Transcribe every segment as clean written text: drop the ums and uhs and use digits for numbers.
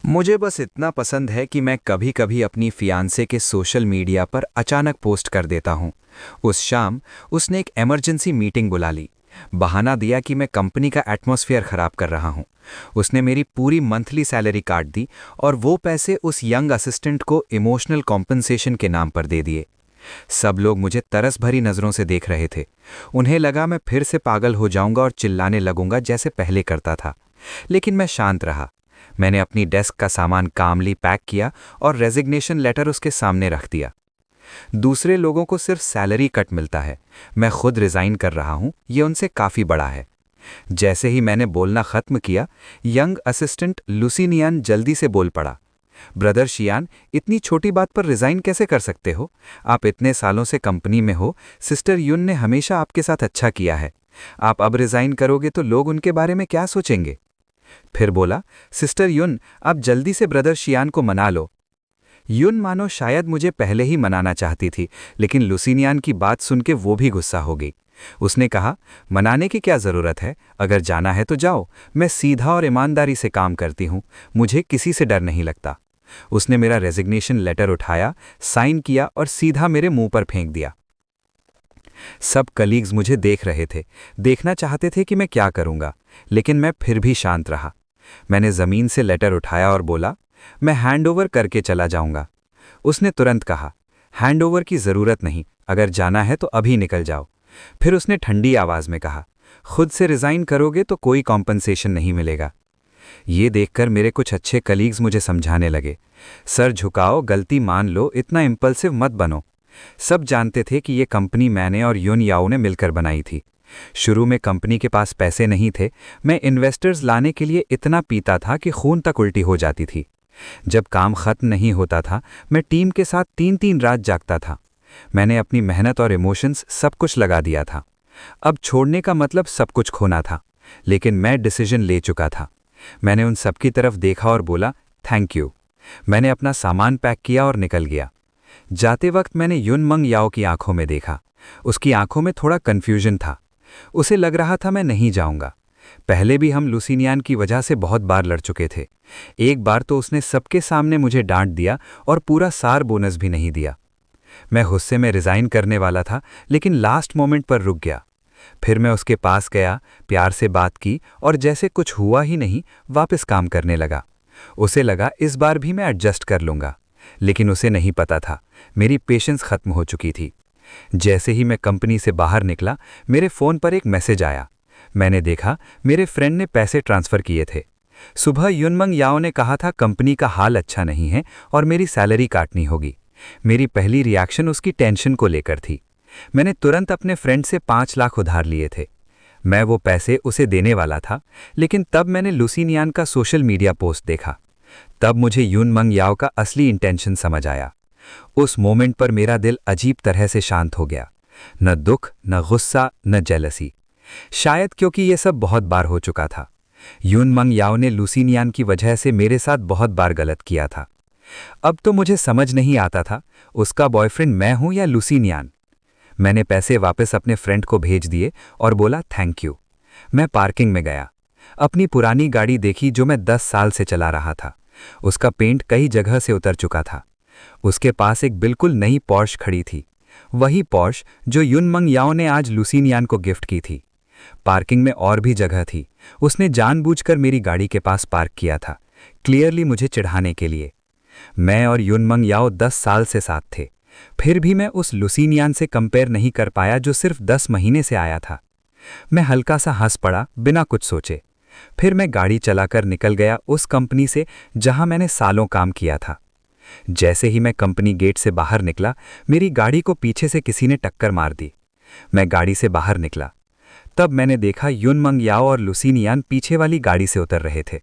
मुझे बस इतना पसंद है कि मैं कभी-कभी अपनी फियांसे के सोशल मीडिया पर अचानक पोस्ट कर देता हूँ। उस शाम उसने एक इमरजेंसी मीटिंग बुला ली। बहाना दिया कि मैं कंपनी का एटमॉस्फेयर खराब कर रहा हूँ। उसने मेरी पूरी मंथली सैलरी काट दी और वो पैसे उस यंग असिस्टेंट को इमोशनल कॉम्पनसेशन के नाम पर दे दिए। सब लोग मुझे तरस भरी नज़रों से देख रहे थे। उन्हें लगा मैं फिर से पागल हो जाऊंगा और चिल्लाने लगूंगा जैसे पहले करता था। लेकिन मैं शांत रहा। मैंने अपनी डेस्क का सामान कामली पैक किया और रेजिग्नेशन लेटर उसके सामने रख दिया। दूसरे लोगों को सिर्फ सैलरी कट मिलता है, मैं खुद रिजाइन कर रहा हूं, यह उनसे काफी बड़ा है। जैसे ही मैंने बोलना खत्म किया, यंग असिस्टेंट लुसिनियान जल्दी से बोल पड़ा। ब्रदर शियान, इतनी छोटी बात पर रिजाइन कैसे कर सकते हो? आप इतने सालों से कंपनी में हो, सिस्टर युन ने हमेशा आपके साथ अच्छा किया है। आप अब रिजाइन करोगे तो लोग उनके बारे में क्या सोचेंगे? फिर बोला, सिस्टर युन, आप जल्दी से ब्रदर शियान को मना लो। युन मानो शायद मुझे पहले ही मनाना चाहती थी, लेकिन लुसिनियान की बात सुन के वो भी गुस्सा हो गई। उसने कहा, मनाने की क्या ज़रूरत है? अगर जाना है तो जाओ, मैं सीधा और ईमानदारी से काम करती हूँ, मुझे किसी से डर नहीं लगता। उसने मेरा रेजिग्नेशन लेटर उठाया, साइन किया और सीधा मेरे मुंह पर फेंक दिया। सब कलीग्स मुझे देख रहे थे, देखना चाहते थे कि मैं क्या करूंगा, लेकिन मैं फिर भी शांत रहा। मैंने ज़मीन से लेटर उठाया और बोला, मैं हैंडओवर करके चला जाऊंगा। उसने तुरंत कहा, हैंडओवर की ज़रूरत नहीं, अगर जाना है तो अभी निकल जाओ। फिर उसने ठंडी आवाज़ में कहा, खुद से रिज़ाइन करोगे तो कोई कॉम्पनसेशन नहीं मिलेगा। ये देखकर मेरे कुछ अच्छे कलीग्स मुझे समझाने लगे, सर झुकाओ, गलती मान लो, इतना इम्पल्सिव मत बनो। सब जानते थे कि ये कंपनी मैंने और युन याओ ने मिलकर बनाई थी। शुरू में कंपनी के पास पैसे नहीं थे, मैं इन्वेस्टर्स लाने के लिए इतना पीता था कि खून तक उल्टी हो जाती थी। जब काम खत्म नहीं होता था, मैं टीम के साथ 3-3 रात जागता था। मैंने अपनी मेहनत और इमोशंस सब कुछ लगा दिया था। अब छोड़ने का मतलब सब कुछ खोना था, लेकिन मैं डिसीजन ले चुका था। मैंने उन सबकी तरफ देखा और बोला, थैंक यू। मैंने अपना सामान पैक किया और निकल गया। जाते वक्त मैंने युन मंग याओ की आंखों में देखा। उसकी आंखों में थोड़ा कन्फ्यूजन था। उसे लग रहा था मैं नहीं जाऊंगा। पहले भी हम लुसिनियान की वजह से बहुत बार लड़ चुके थे। एक बार तो उसने सबके सामने मुझे डांट दिया और पूरा सार बोनस भी नहीं दिया। मैं गुस्से में रिजाइन करने वाला था, लेकिन लास्ट मोमेंट पर रुक गया। फिर मैं उसके पास गया, प्यार से बात की और जैसे कुछ हुआ ही नहीं, वापस काम करने लगा। उसे लगा इस बार भी मैं एडजस्ट कर लूंगा, लेकिन उसे नहीं पता था मेरी पेशेंस खत्म हो चुकी थी। जैसे ही मैं कंपनी से बाहर निकला, मेरे फ़ोन पर एक मैसेज आया। मैंने देखा मेरे फ्रेंड ने पैसे ट्रांसफ़र किए थे। सुबह युनमंग याओ ने कहा था कंपनी का हाल अच्छा नहीं है और मेरी सैलरी काटनी होगी। मेरी पहली रिएक्शन उसकी टेंशन को लेकर थी। मैंने तुरंत अपने फ्रेंड से 5 लाख उधार लिए थे। मैं वो पैसे उसे देने वाला था, लेकिन तब मैंने लुसिनियान का सोशल मीडिया पोस्ट देखा। तब मुझे युनमंग याओ का असली इंटेंशन समझ आया। उस मोमेंट पर मेरा दिल अजीब तरह से शांत हो गया। न दुख, न गुस्सा, न जेलसी। शायद क्योंकि ये सब बहुत बार हो चुका था। युनमंग याओ ने लुसिनियान की वजह से मेरे साथ बहुत बार गलत किया था। अब तो मुझे समझ नहीं आता था उसका बॉयफ्रेंड मैं हूं या लुसिनियान। मैंने पैसे वापस अपने फ्रेंड को भेज दिए और बोला थैंक यू। मैं पार्किंग में गया। अपनी पुरानी गाड़ी देखी जो मैं 10 साल से चला रहा था। उसका पेंट कई जगह से उतर चुका था। उसके पास एक बिल्कुल नई पॉर्श खड़ी थी, वही पॉर्श जो युनमंग याओ ने आज लुसिनियान को गिफ्ट की थी। पार्किंग में और भी जगह थी। उसने जानबूझकर मेरी गाड़ी के पास पार्क किया था, क्लियरली मुझे चिढ़ाने के लिए। मैं और युनमंग याओ 10 साल से साथ थे, फिर भी मैं उस लुसिनियान से कंपेयर नहीं कर पाया जो सिर्फ 10 महीने से आया था। मैं हल्का सा हंस पड़ा बिना कुछ सोचे। फिर मैं गाड़ी चलाकर निकल गया उस कंपनी से जहां मैंने सालों काम किया था। जैसे ही मैं कंपनी गेट से बाहर निकला, मेरी गाड़ी को पीछे से किसी ने टक्कर मार दी। मैं गाड़ी से बाहर निकला, तब मैंने देखा युनमंग याओ और लुसिनियान पीछे वाली गाड़ी से उतर रहे थे।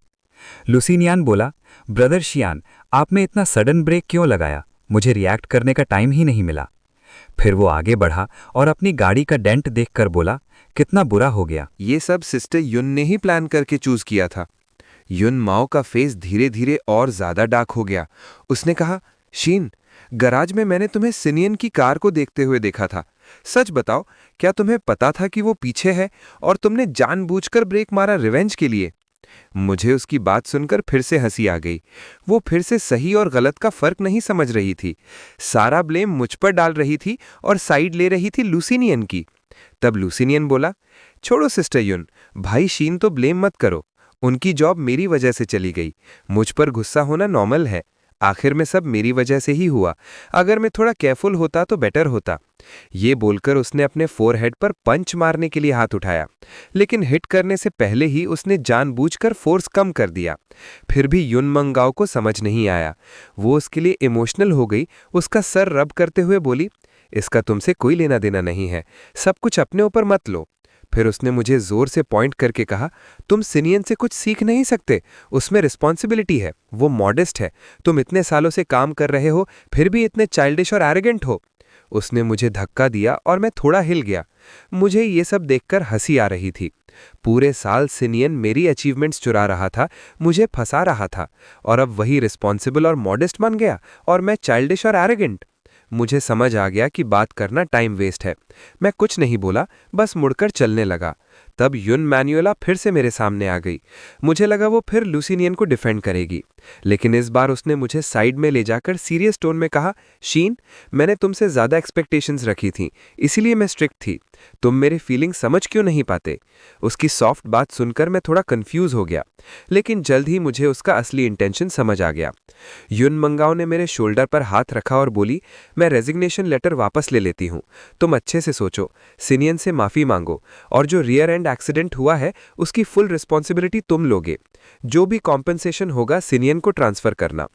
लुसिनियान बोला, ब्रदर शियान, आप में इतना सडन ब्रेक क्यों लगाया? मुझे रिएक्ट करने का टाइम ही नहीं मिला। फिर वो आगे बढ़ा और अपनी गाड़ी का डेंट देखकर बोला, कितना बुरा हो गया। ये सब सिस्टर युन ने ही प्लान करके चूज किया था। युन माओ का फेस धीरे धीरे और ज्यादा डार्क हो गया। उसने कहा, शीन, गराज में मैंने तुम्हें सिनियन की कार को देखते हुए देखा था। सच बताओ, क्या तुम्हें पता था कि वो पीछे है और तुमने जानबूझकर ब्रेक मारा रिवेंज के लिए? मुझे उसकी बात सुनकर फिर से हंसी आ गई। वो फिर से सही और गलत का फर्क नहीं समझ रही थी। सारा ब्लेम मुझ पर डाल रही थी और साइड ले रही थी लुसिनियन की। तब लुसिनियन बोला, छोड़ो सिस्टर युन, भाई शीन तो ब्लेम मत करो। उनकी जॉब मेरी वजह से चली गई। मुझ पर गुस्सा होना नॉर्मल है। आखिर में सब मेरी वजह से ही हुआ। अगर मैं थोड़ा केयरफुल होता तो बेटर होता। ये बोलकर उसने अपने फोरहेड पर पंच मारने के लिए हाथ उठाया, लेकिन हिट करने से पहले ही उसने जानबूझकर फोर्स कम कर दिया। फिर भी युन मंगाओ को समझ नहीं आया। वो उसके लिए इमोशनल हो गई। उसका सर रब करते हुए बोली, इसका तुमसे कोई लेना देना नहीं है, सब कुछ अपने ऊपर मत लो। फिर उसने मुझे जोर से पॉइंट करके कहा, तुम सिनियन से कुछ सीख नहीं सकते, उसमें रिस्पॉन्सिबिलिटी है, वो मॉडेस्ट है। तुम इतने सालों से काम कर रहे हो, फिर भी इतने चाइल्डिश और एरोगेंट हो। उसने मुझे धक्का दिया और मैं थोड़ा हिल गया। मुझे ये सब देखकर हंसी आ रही थी। पूरे साल सिनियन मेरी अचीवमेंट्स चुरा रहा था, मुझे फंसा रहा था, और अब वही रिस्पॉन्सिबल और मॉडेस्ट बन गया और मैं चाइल्डिश और एरोगेंट। मुझे समझ आ गया कि बात करना टाइम वेस्ट है। मैं कुछ नहीं बोला, बस मुड़कर चलने लगा। तब युन मैन्युएला फिर से मेरे सामने आ गई। मुझे लगा वो फिर लुसिनियन को डिफेंड करेगी, लेकिन इस बार उसने मुझे साइड में ले जाकर सीरियस टोन में कहा, शीन, मैंने तुमसे ज़्यादा एक्सपेक्टेशंस रखी थी, इसीलिए मैं स्ट्रिक्ट थी। तुम मेरे फीलिंग समझ क्यों नहीं पाते? उसकी सॉफ्ट बात सुनकर मैं थोड़ा कंफ्यूज हो गया, लेकिन जल्द ही मुझे उसका असली इंटेंशन समझ आ गया। युन मंगाओ ने मेरे शोल्डर पर हाथ रखा और बोली, मैं रेजिग्नेशन लेटर वापस ले लेती हूँ। तुम अच्छे से सोचो, सिनियन से माफ़ी मांगो, और जो रियर एंड एक्सीडेंट हुआ है उसकी फुल रिस्पॉन्सिबिलिटी तुम लोगे। जो भी कॉम्पेंसेशन होगा सिनियन को ट्रांसफर करना।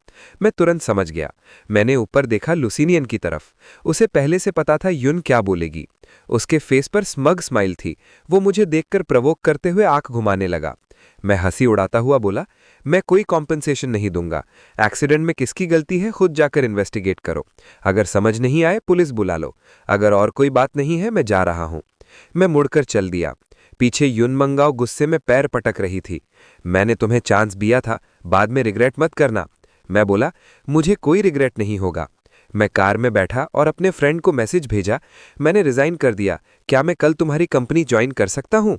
मैं तुरंत समझ गया। मैंने ऊपर देखा लुसिनियन की तरफ। उसे पहले से पता था युन क्या बोलेगी। उसके फेस पर स्मग स्माइल थी। वो मुझे देखकर प्रवोक करते हुए आंख घुमाने लगा। मैं हंसी उड़ाता हुआ बोला, मैं कोई कॉम्पेंसेशन नहीं दूंगा। एक्सीडेंट में किसकी गलती है खुद जाकर इन्वेस्टिगेट करो। अगर समझ नहीं आए पुलिस बुला लो। अगर और कोई बात नहीं है मैं जा रहा हूं। मैं मुड़कर चल दिया। पीछे युन मंगाओ गुस्से में पैर पटक रही थी। मैंने तुम्हें चांस दिया था, बाद में रिग्रेट मत करना। मैं बोला, मुझे कोई रिग्रेट नहीं होगा। मैं कार में बैठा और अपने फ्रेंड को मैसेज भेजा, मैंने रिजाइन कर दिया, क्या मैं कल तुम्हारी कंपनी ज्वाइन कर सकता हूं?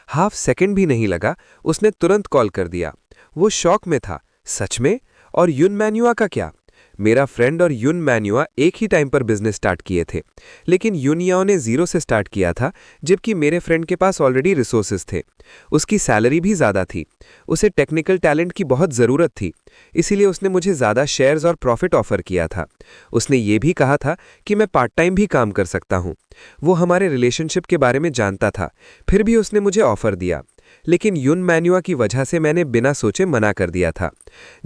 हाफ सेकंड भी नहीं लगा, उसने तुरंत कॉल कर दिया। वो शॉक में था, सच में? और युन मैन्युआ का क्या? मेरा फ्रेंड और युन मैन्युआ एक ही टाइम पर बिजनेस स्टार्ट किए थे, लेकिन युन याओ ने जीरो से स्टार्ट किया था, जबकि मेरे फ्रेंड के पास ऑलरेडी रिसोर्सेज थे। उसकी सैलरी भी ज़्यादा थी। उसे टेक्निकल टैलेंट की बहुत ज़रूरत थी, इसीलिए उसने मुझे ज़्यादा शेयर्स और प्रॉफिट ऑफर किया था। उसने ये भी कहा था कि मैं पार्ट टाइम भी काम कर सकता हूँ। वो हमारे रिलेशनशिप के बारे में जानता था, फिर भी उसने मुझे ऑफर दिया। लेकिन युन मैन्युआ की वजह से मैंने बिना सोचे मना कर दिया था।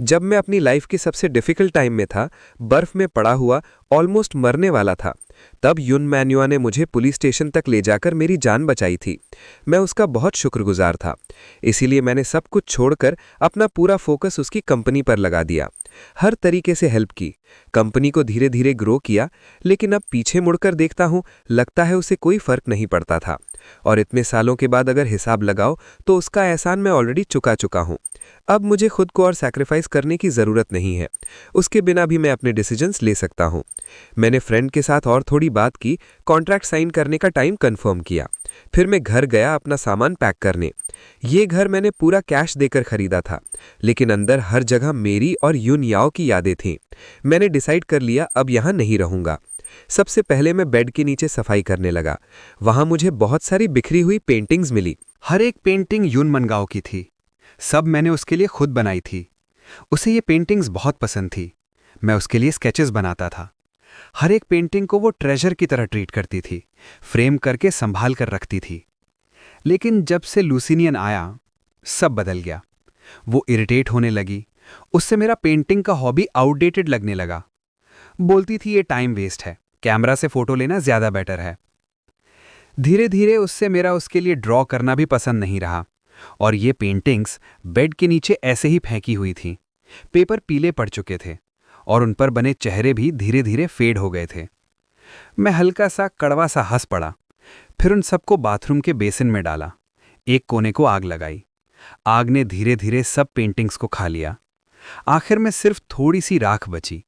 जब मैं अपनी लाइफ के सबसे डिफिकल्ट टाइम में था, बर्फ में पड़ा हुआ, ऑलमोस्ट मरने वाला था, तब युन मैन्युआ ने मुझे पुलिस स्टेशन तक ले जाकर मेरी जान बचाई थी। मैं उसका बहुत शुक्रगुजार था। इसीलिए मैंने सब कुछ छोड़कर अपना पूरा फोकस उसकी कंपनी पर लगा दिया। हर तरीके से हेल्प की, कंपनी को धीरे धीरे ग्रो किया। लेकिन अब पीछे मुड़कर देखता हूँ, लगता है उसे कोई फर्क नहीं पड़ता था। और इतने सालों के बाद अगर हिसाब लगाओ तो उसका एहसान मैं ऑलरेडी चुका हूँ। अब मुझे खुद को और सैक्रिफाइस करने की ज़रूरत नहीं है। उसके बिना भी मैं अपने डिसीजंस ले सकता हूँ। मैंने फ्रेंड के साथ और थोड़ी बात की, कॉन्ट्रैक्ट साइन करने का टाइम कंफर्म किया। फिर मैं घर गया अपना सामान पैक करने। ये घर मैंने पूरा कैश देकर खरीदा था, लेकिन अंदर हर जगह मेरी और युन याओ की यादें थीं। मैंने डिसाइड कर लिया अब यहाँ नहीं रहूँगा। सबसे पहले मैं बेड के नीचे सफाई करने लगा। वहाँ मुझे बहुत सारी बिखरी हुई पेंटिंग्स मिली। हर एक पेंटिंग युन मनगाओ की थी। सब मैंने उसके लिए खुद बनाई थी। उसे ये पेंटिंग्स बहुत पसंद थी। मैं उसके लिए स्केचेस बनाता था। हर एक पेंटिंग को वो ट्रेजर की तरह ट्रीट करती थी, फ्रेम करके संभाल कर रखती थी। लेकिन जब से लुसिनियन आया, सब बदल गया। वो इरिटेट होने लगी। उससे मेरा पेंटिंग का हॉबी आउटडेटेड लगने लगा। बोलती थी ये टाइम वेस्ट है, कैमरा से फोटो लेना ज्यादा बेटर है। धीरे धीरे उससे मेरा उसके लिए ड्रॉ करना भी पसंद नहीं रहा, और ये पेंटिंग्स बेड के नीचे ऐसे ही फेंकी हुई थीं। पेपर पीले पड़ चुके थे और उन पर बने चेहरे भी धीरे धीरे फेड हो गए थे। मैं हल्का सा कड़वा सा हंस पड़ा। फिर उन सबको बाथरूम के बेसिन में डाला। एक कोने को आग लगाई। आग ने धीरे धीरे सब पेंटिंग्स को खा लिया। आखिर में सिर्फ थोड़ी सी राख बची,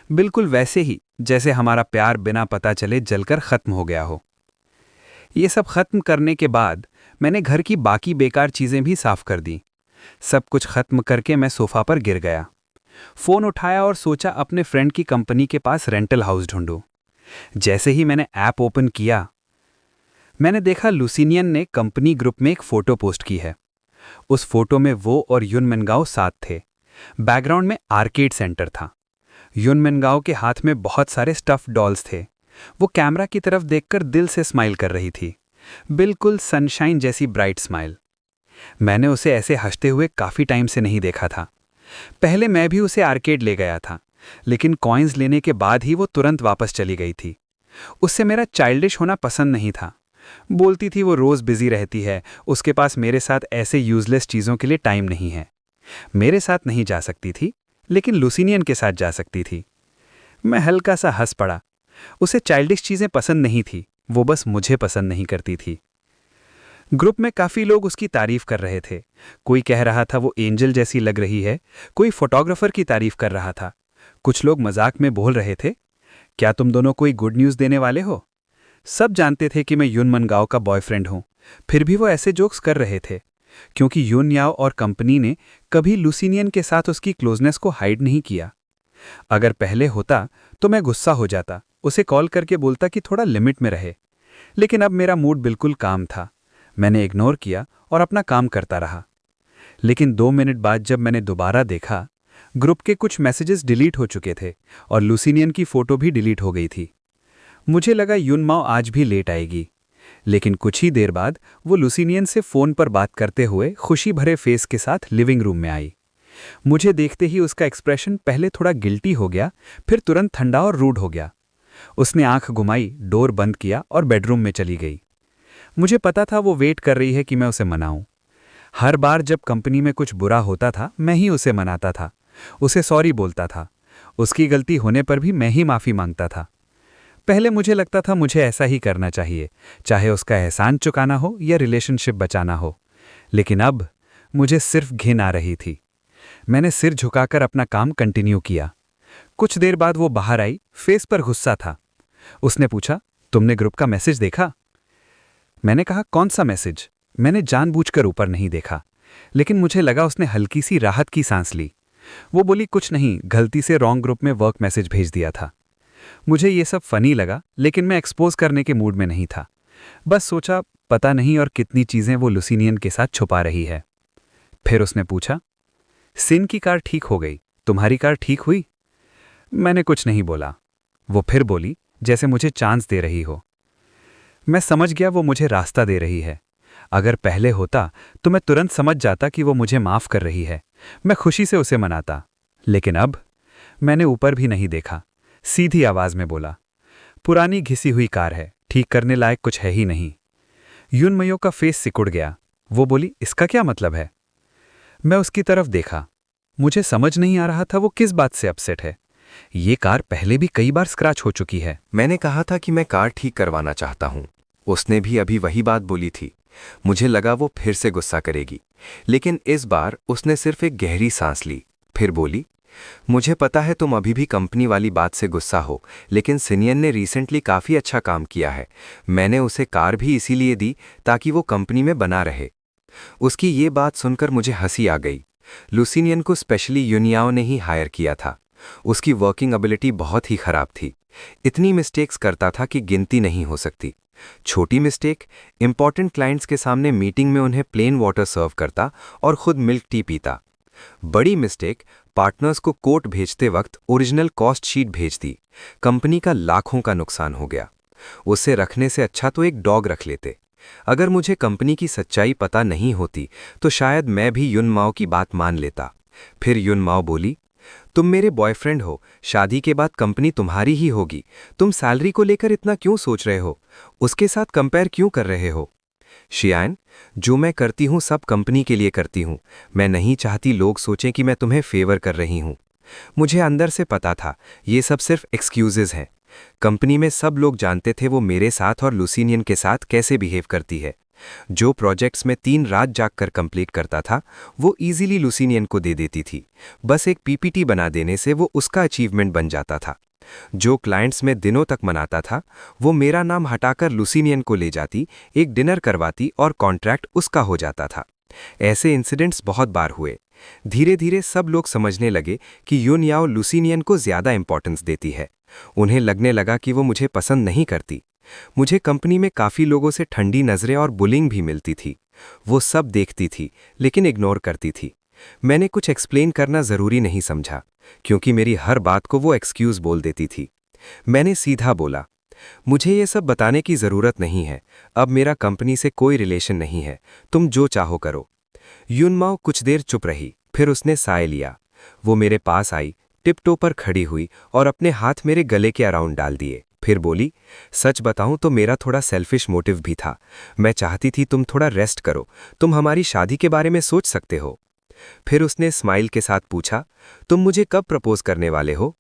बिल्कुल वैसे ही जैसे हमारा प्यार बिना पता चले जलकर खत्म हो गया हो। ये सब खत्म करने के बाद मैंने घर की बाकी बेकार चीजें भी साफ कर दी। सब कुछ खत्म करके मैं सोफा पर गिर गया। फोन उठाया और सोचा अपने फ्रेंड की कंपनी के पास रेंटल हाउस ढूंढूं। जैसे ही मैंने ऐप ओपन किया, मैंने देखा लुसिनियन ने कंपनी ग्रुप में एक फोटो पोस्ट की है। उस फोटो में वो और युन मिनगाओ साथ थे। बैकग्राउंड में आर्केड सेंटर था। युन मिनगाओ के हाथ में बहुत सारे स्टफ डॉल्स थे। वो कैमरा की तरफ देखकर दिल से स्माइल कर रही थी, बिल्कुल सनशाइन जैसी ब्राइट स्माइल। मैंने उसे ऐसे हंसते हुए काफी टाइम से नहीं देखा था। पहले मैं भी उसे आर्केड ले गया था, लेकिन कॉइन्स लेने के बाद ही वो तुरंत वापस चली गई थी। उससे मेरा चाइल्डिश होना पसंद नहीं था। बोलती थी वो रोज बिजी रहती है, उसके पास मेरे साथ ऐसे यूजलेस चीजों के लिए टाइम नहीं है। मेरे साथ नहीं जा सकती थी, लेकिन लुसिनियन के साथ जा सकती थी। मैं हल्का सा हंस पड़ा। उसे चाइल्डिश चीजें पसंद नहीं थी, वो बस मुझे पसंद नहीं करती थी। ग्रुप में काफी लोग उसकी तारीफ कर रहे थे। कोई कह रहा था वो एंजल जैसी लग रही है, कोई फोटोग्राफर की तारीफ कर रहा था। कुछ लोग मजाक में बोल रहे थे, क्या तुम दोनों कोई गुड न्यूज़ देने वाले हो? सब जानते थे कि मैं युन मिनगाओ का बॉयफ्रेंड हूं, फिर भी वो ऐसे जोक्स कर रहे थे, क्योंकि युन याओ और कंपनी ने कभी लुसिनियन के साथ उसकी क्लोजनेस को हाइड नहीं किया। अगर पहले होता तो मैं गुस्सा हो जाता, उसे कॉल करके बोलता कि थोड़ा लिमिट में रहे। लेकिन अब मेरा मूड बिल्कुल काम था। मैंने इग्नोर किया और अपना काम करता रहा। लेकिन 2 मिनट बाद जब मैंने दोबारा देखा, ग्रुप के कुछ मैसेजेस डिलीट हो चुके थे और लुसिनियन की फोटो भी डिलीट हो गई थी। मुझे लगा युन माओ आज भी लेट आएगी, लेकिन कुछ ही देर बाद वो लुसिनियन से फोन पर बात करते हुए खुशी भरे फेस के साथ लिविंग रूम में आई। मुझे देखते ही उसका एक्सप्रेशन पहले थोड़ा गिल्टी हो गया, फिर तुरंत ठंडा और रूड हो गया। उसने आंख घुमाई, डोर बंद किया और बेडरूम में चली गई। मुझे पता था वो वेट कर रही है कि मैं उसे मनाऊं। हर बार जब कंपनी में कुछ बुरा होता था, मैं ही उसे मनाता था, उसे सॉरी बोलता था। उसकी गलती होने पर भी मैं ही माफी मांगता था। पहले मुझे लगता था मुझे ऐसा ही करना चाहिए, चाहे उसका एहसान चुकाना हो या रिलेशनशिप बचाना हो। लेकिन अब मुझे सिर्फ घिन आ रही थी। मैंने सिर झुकाकर अपना काम कंटिन्यू किया। कुछ देर बाद वो बाहर आई, फेस पर गुस्सा था। उसने पूछा, तुमने ग्रुप का मैसेज देखा? मैंने कहा, कौन सा मैसेज? मैंने जानबूझकर ऊपर नहीं देखा, लेकिन मुझे लगा उसने हल्की सी राहत की सांस ली। वो बोली, कुछ नहीं, गलती से रॉन्ग ग्रुप में वर्क मैसेज भेज दिया था। मुझे ये सब फनी लगा, लेकिन मैं एक्सपोज करने के मूड में नहीं था। बस सोचा, पता नहीं और कितनी चीजें वो लुसिनियन के साथ छुपा रही है। फिर उसने पूछा, सिन की कार ठीक हो गई, तुम्हारी कार ठीक हुई? मैंने कुछ नहीं बोला। वो फिर बोली, जैसे मुझे चांस दे रही हो। मैं समझ गया वो मुझे रास्ता दे रही है। अगर पहले होता तो मैं तुरंत समझ जाता कि वो मुझे माफ कर रही है। मैं खुशी से उसे मनाता। लेकिन अब मैंने ऊपर भी नहीं देखा, सीधी आवाज में बोला, पुरानी घिसी हुई कार है, ठीक करने लायक कुछ है ही नहीं। युन मयो का फेस सिकुड़ गया। वो बोली, इसका क्या मतलब है? मैं उसकी तरफ देखा। मुझे समझ नहीं आ रहा था वो किस बात से अपसेट है। ये कार पहले भी कई बार स्क्रैच हो चुकी है। मैंने कहा था कि मैं कार ठीक करवाना चाहता हूं। उसने भी अभी वही बात बोली थी। मुझे लगा वो फिर से गुस्सा करेगी, लेकिन इस बार उसने सिर्फ एक गहरी सांस ली, फिर बोली, मुझे पता है तुम अभी भी कंपनी वाली बात से गुस्सा हो, लेकिन सिनियन ने रिसेंटली काफ़ी अच्छा काम किया है। मैंने उसे कार भी इसीलिए दी ताकि वो कंपनी में बना रहे। उसकी ये बात सुनकर मुझे हंसी आ गई। लुसिनियन को स्पेशली युनियाओ ने ही हायर किया था। उसकी वर्किंग एबिलिटी बहुत ही खराब थी। इतनी मिस्टेक्स करता था कि गिनती नहीं हो सकती। छोटी मिस्टेक, इंपॉर्टेंट क्लाइंट्स के सामने मीटिंग में उन्हें प्लेन वाटर सर्व करता और खुद मिल्क टी पीता। बड़ी मिस्टेक, पार्टनर्स को कोट भेजते वक्त ओरिजिनल कॉस्ट शीट भेज दी। कंपनी का लाखों का नुकसान हो गया। उसे रखने से अच्छा तो एक डॉग रख लेते। अगर मुझे कंपनी की सच्चाई पता नहीं होती तो शायद मैं भी युन माओ की बात मान लेता। फिर युन माओ बोली, तुम मेरे बॉयफ्रेंड हो, शादी के बाद कंपनी तुम्हारी ही होगी। तुम सैलरी को लेकर इतना क्यों सोच रहे हो? उसके साथ कंपेयर क्यों कर रहे हो? शियान, जो मैं करती हूँ सब कंपनी के लिए करती हूँ। मैं नहीं चाहती लोग सोचें कि मैं तुम्हें फेवर कर रही हूँ। मुझे अंदर से पता था ये सब सिर्फ एक्सक्यूजेज हैं। कंपनी में सब लोग जानते थे वो मेरे साथ और लुसिनियन के साथ कैसे बिहेव करती है। जो प्रोजेक्ट्स में 3 रात जागकर कंप्लीट करता था वो इजीली लुसिनियन को दे देती थी। बस एक पीपीटी बना देने से वो उसका अचीवमेंट बन जाता था। जो क्लाइंट्स में दिनों तक मनाता था वो मेरा नाम हटाकर लुसिनियन को ले जाती, एक डिनर करवाती और कॉन्ट्रैक्ट उसका हो जाता था। ऐसे इंसिडेंट्स बहुत बार हुए। धीरे धीरे सब लोग समझने लगे कि युन याओ लुसिनियन को ज्यादा इंपॉर्टेंस देती है। उन्हें लगने लगा कि वो मुझे पसंद नहीं करती। मुझे कंपनी में काफ़ी लोगों से ठंडी नज़रें और बुलिंग भी मिलती थी। वो सब देखती थी लेकिन इग्नोर करती थी। मैंने कुछ एक्सप्लेन करना ज़रूरी नहीं समझा, क्योंकि मेरी हर बात को वो एक्सक्यूज़ बोल देती थी। मैंने सीधा बोला, मुझे ये सब बताने की ज़रूरत नहीं है, अब मेरा कंपनी से कोई रिलेशन नहीं है, तुम जो चाहो करो। युनमाओ कुछ देर चुप रही, फिर उसने साय लिया। वो मेरे पास आई, टिपटो पर खड़ी हुई और अपने हाथ मेरे गले के अराउंड डाल दिए। फिर बोली, सच बताऊं तो मेरा थोड़ा सेल्फिश मोटिव भी था। मैं चाहती थी तुम थोड़ा रेस्ट करो, तुम हमारी शादी के बारे में सोच सकते हो। फिर उसने स्माइल के साथ पूछा, तुम मुझे कब प्रपोज करने वाले हो?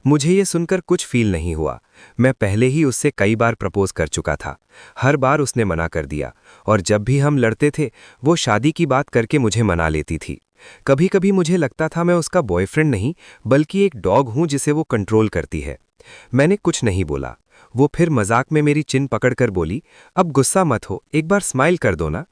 मुझे ये सुनकर कुछ फील नहीं हुआ। मैं पहले ही उससे कई बार प्रपोज कर चुका था। हर बार उसने मना कर दिया, और जब भी हम लड़ते थे वो शादी की बात करके मुझे मना लेती थी। कभी कभी मुझे लगता था मैं उसका बॉयफ्रेंड नहीं बल्कि एक डॉग हूं जिसे वो कंट्रोल करती है। मैंने कुछ नहीं बोला। वो फिर मजाक में मेरी चिन पकड़कर बोली, अब गुस्सा मत हो, एक बार स्माइल कर दो ना।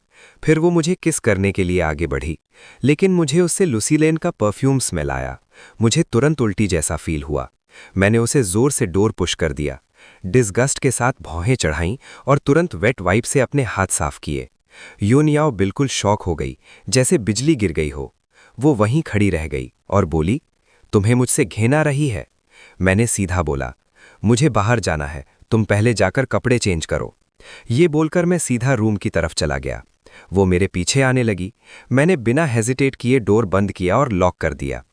फिर वो मुझे किस करने के लिए आगे बढ़ी, लेकिन मुझे उससे लुसीलेन का परफ्यूम स्मेल आया। मुझे तुरंत उल्टी जैसा फील हुआ। मैंने उसे जोर से डोर पुश कर दिया। डिस्गस्ट के साथ भौहें चढ़ाईं और तुरंत वेट वाइप से अपने हाथ साफ किए। युन याओ बिल्कुल शॉक हो गई, जैसे बिजली गिर गई हो। वो वहीं खड़ी रह गई और बोली, तुम्हें मुझसे घृणा रही है? मैंने सीधा बोला, मुझे बाहर जाना है, तुम पहले जाकर कपड़े चेंज करो। ये बोलकर मैं सीधा रूम की तरफ चला गया। वो मेरे पीछे आने लगी। मैंने बिना हेजिटेट किए डोर बंद किया और लॉक कर दिया।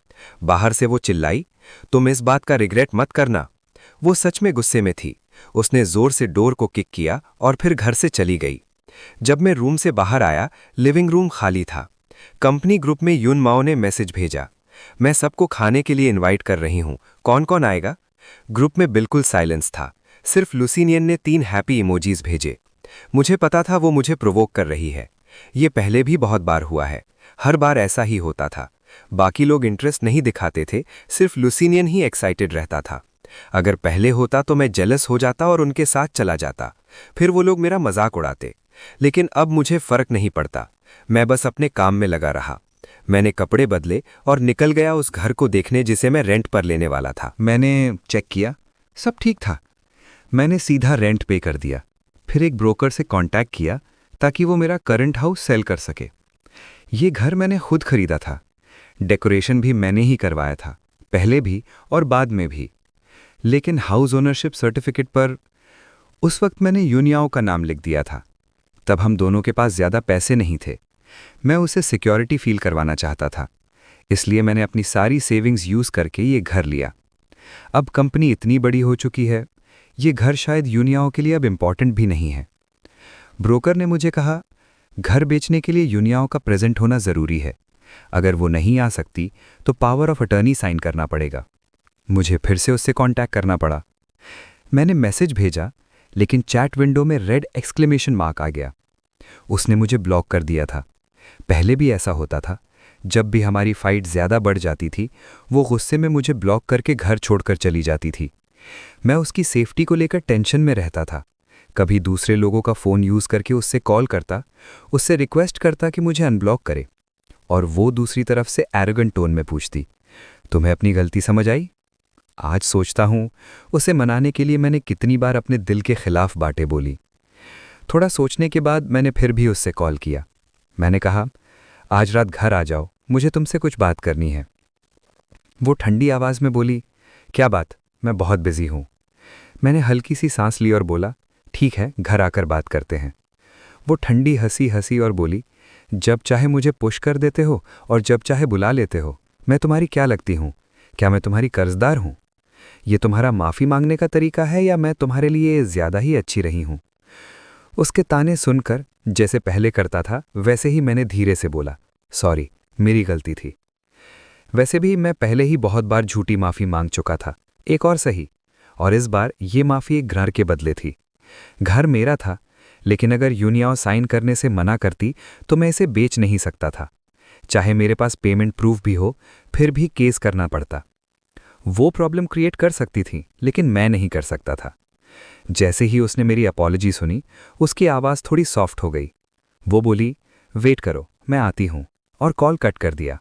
बाहर से वो चिल्लाई, तुम इस बात का रिग्रेट मत करना। वो सच में गुस्से में थी। उसने जोर से डोर को किक किया और फिर घर से चली गई। जब मैं रूम से बाहर आया, लिविंग रूम खाली था। कंपनी ग्रुप में युन माओ ने मैसेज भेजा, मैं सबको खाने के लिए इनवाइट कर रही हूं, कौन कौन आएगा? ग्रुप में बिल्कुल साइलेंस था। सिर्फ लुसीनियन ने 3 हैप्पी इमोजीज भेजे। मुझे पता था वो मुझे प्रोवोक कर रही है। ये पहले भी बहुत बार हुआ है। हर बार ऐसा ही होता था। बाकी लोग इंटरेस्ट नहीं दिखाते थे, सिर्फ लुसीनियन ही एक्साइटेड रहता था। अगर पहले होता तो मैं जेलस हो जाता और उनके साथ चला जाता। फिर वो लोग मेरा मजाक उड़ाते। लेकिन अब मुझे फर्क नहीं पड़ता। मैं बस अपने काम में लगा रहा। मैंने कपड़े बदले और निकल गया उस घर को देखने जिसे मैं रेंट पर लेने वाला था। मैंने चेक किया, सब ठीक था। मैंने सीधा रेंट पे कर दिया। फिर एक ब्रोकर से कांटेक्ट किया ताकि वो मेरा करंट हाउस सेल कर सके। ये घर मैंने खुद खरीदा था। डेकोरेशन भी मैंने ही करवाया था, पहले भी और बाद में भी। लेकिन हाउस ओनरशिप सर्टिफिकेट पर उस वक्त मैंने युन याओ का नाम लिख दिया था। तब हम दोनों के पास ज़्यादा पैसे नहीं थे। मैं उसे सिक्योरिटी फील करवाना चाहता था, इसलिए मैंने अपनी सारी सेविंग्स यूज़ करके ये घर लिया। अब कंपनी इतनी बड़ी हो चुकी है, ये घर शायद युन याओ के लिए अब इम्पॉर्टेंट भी नहीं है। ब्रोकर ने मुझे कहा, घर बेचने के लिए युन याओ का प्रेजेंट होना ज़रूरी है। अगर वो नहीं आ सकती तो पावर ऑफ अटर्नी साइन करना पड़ेगा। मुझे फिर से उससे कांटेक्ट करना पड़ा। मैंने मैसेज भेजा, लेकिन चैट विंडो में रेड एक्सक्लेमेशन मार्क आ गया। उसने मुझे ब्लॉक कर दिया था। पहले भी ऐसा होता था। जब भी हमारी फाइट ज़्यादा बढ़ जाती थी, वो गुस्से में मुझे ब्लॉक करके घर छोड़कर चली जाती थी। मैं उसकी सेफ्टी को लेकर टेंशन में रहता था। कभी दूसरे लोगों का फ़ोन यूज़ करके उससे कॉल करता, उससे रिक्वेस्ट करता कि मुझे अनब्लॉक करे, और वो दूसरी तरफ से एरोगेंट टोन में पूछती, तुम्हें अपनी गलती समझ आई? आज सोचता हूँ, उसे मनाने के लिए मैंने कितनी बार अपने दिल के खिलाफ बातें बोली। थोड़ा सोचने के बाद मैंने फिर भी उससे कॉल किया। मैंने कहा, आज रात घर आ जाओ, मुझे तुमसे कुछ बात करनी है। वो ठंडी आवाज़ में बोली, क्या बात? मैं बहुत बिजी हूँ। मैंने हल्की सी सांस ली और बोला, ठीक है, घर आकर बात करते हैं। वो ठंडी हंसी हंसी और बोली, जब चाहे मुझे पुश कर देते हो और जब चाहे बुला लेते हो। मैं तुम्हारी क्या लगती हूँ? क्या मैं तुम्हारी कर्जदार हूँ? ये तुम्हारा माफ़ी मांगने का तरीका है या मैं तुम्हारे लिए ज़्यादा ही अच्छी रही हूँ? उसके ताने सुनकर जैसे पहले करता था वैसे ही मैंने धीरे से बोला, सॉरी, मेरी गलती थी। वैसे भी मैं पहले ही बहुत बार झूठी माफ़ी मांग चुका था, एक और सही। और इस बार ये माफ़ी एक घर के बदले थी। घर मेरा था, लेकिन अगर युन याओ साइन करने से मना करती तो मैं इसे बेच नहीं सकता था। चाहे मेरे पास पेमेंट प्रूफ भी हो, फिर भी केस करना पड़ता। वो प्रॉब्लम क्रिएट कर सकती थी, लेकिन मैं नहीं कर सकता था। जैसे ही उसने मेरी अपॉलॉजी सुनी, उसकी आवाज़ थोड़ी सॉफ्ट हो गई। वो बोली, वेट करो, मैं आती हूँ, और कॉल कट कर दिया।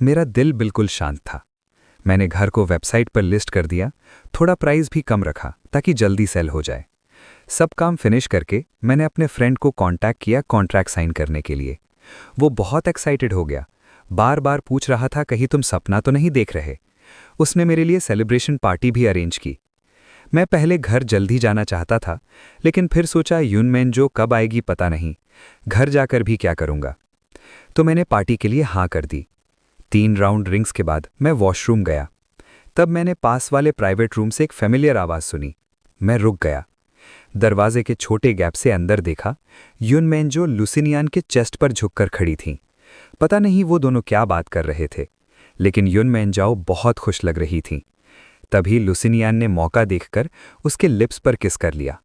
मेरा दिल बिल्कुल शांत था। मैंने घर को वेबसाइट पर लिस्ट कर दिया, थोड़ा प्राइस भी कम रखा ताकि जल्दी सेल हो जाए। सब काम फिनिश करके मैंने अपने फ्रेंड को कांटेक्ट किया कॉन्ट्रैक्ट साइन करने के लिए। वो बहुत एक्साइटेड हो गया, बार बार पूछ रहा था कहीं तुम सपना तो नहीं देख रहे। उसने मेरे लिए सेलिब्रेशन पार्टी भी अरेंज की। मैं पहले घर जल्दी जाना चाहता था, लेकिन फिर सोचा यूनमेन जो कब आएगी पता नहीं, घर जाकर भी क्या करूंगा। तो मैंने पार्टी के लिए हाँ कर दी। 3 राउंड ड्रिंक्स के बाद मैं वॉशरूम गया। तब मैंने पास वाले प्राइवेट रूम से एक फेमिलियर आवाज़ सुनी। मैं रुक गया। दरवाजे के छोटे गैप से अंदर देखा, यूनमेन जो लुसिनियान के चेस्ट पर झुककर खड़ी थीं। पता नहीं वो दोनों क्या बात कर रहे थे, लेकिन यूनमेन जाओ बहुत खुश लग रही थीं। तभी लुसिनियान ने मौका देखकर उसके लिप्स पर किस कर लिया।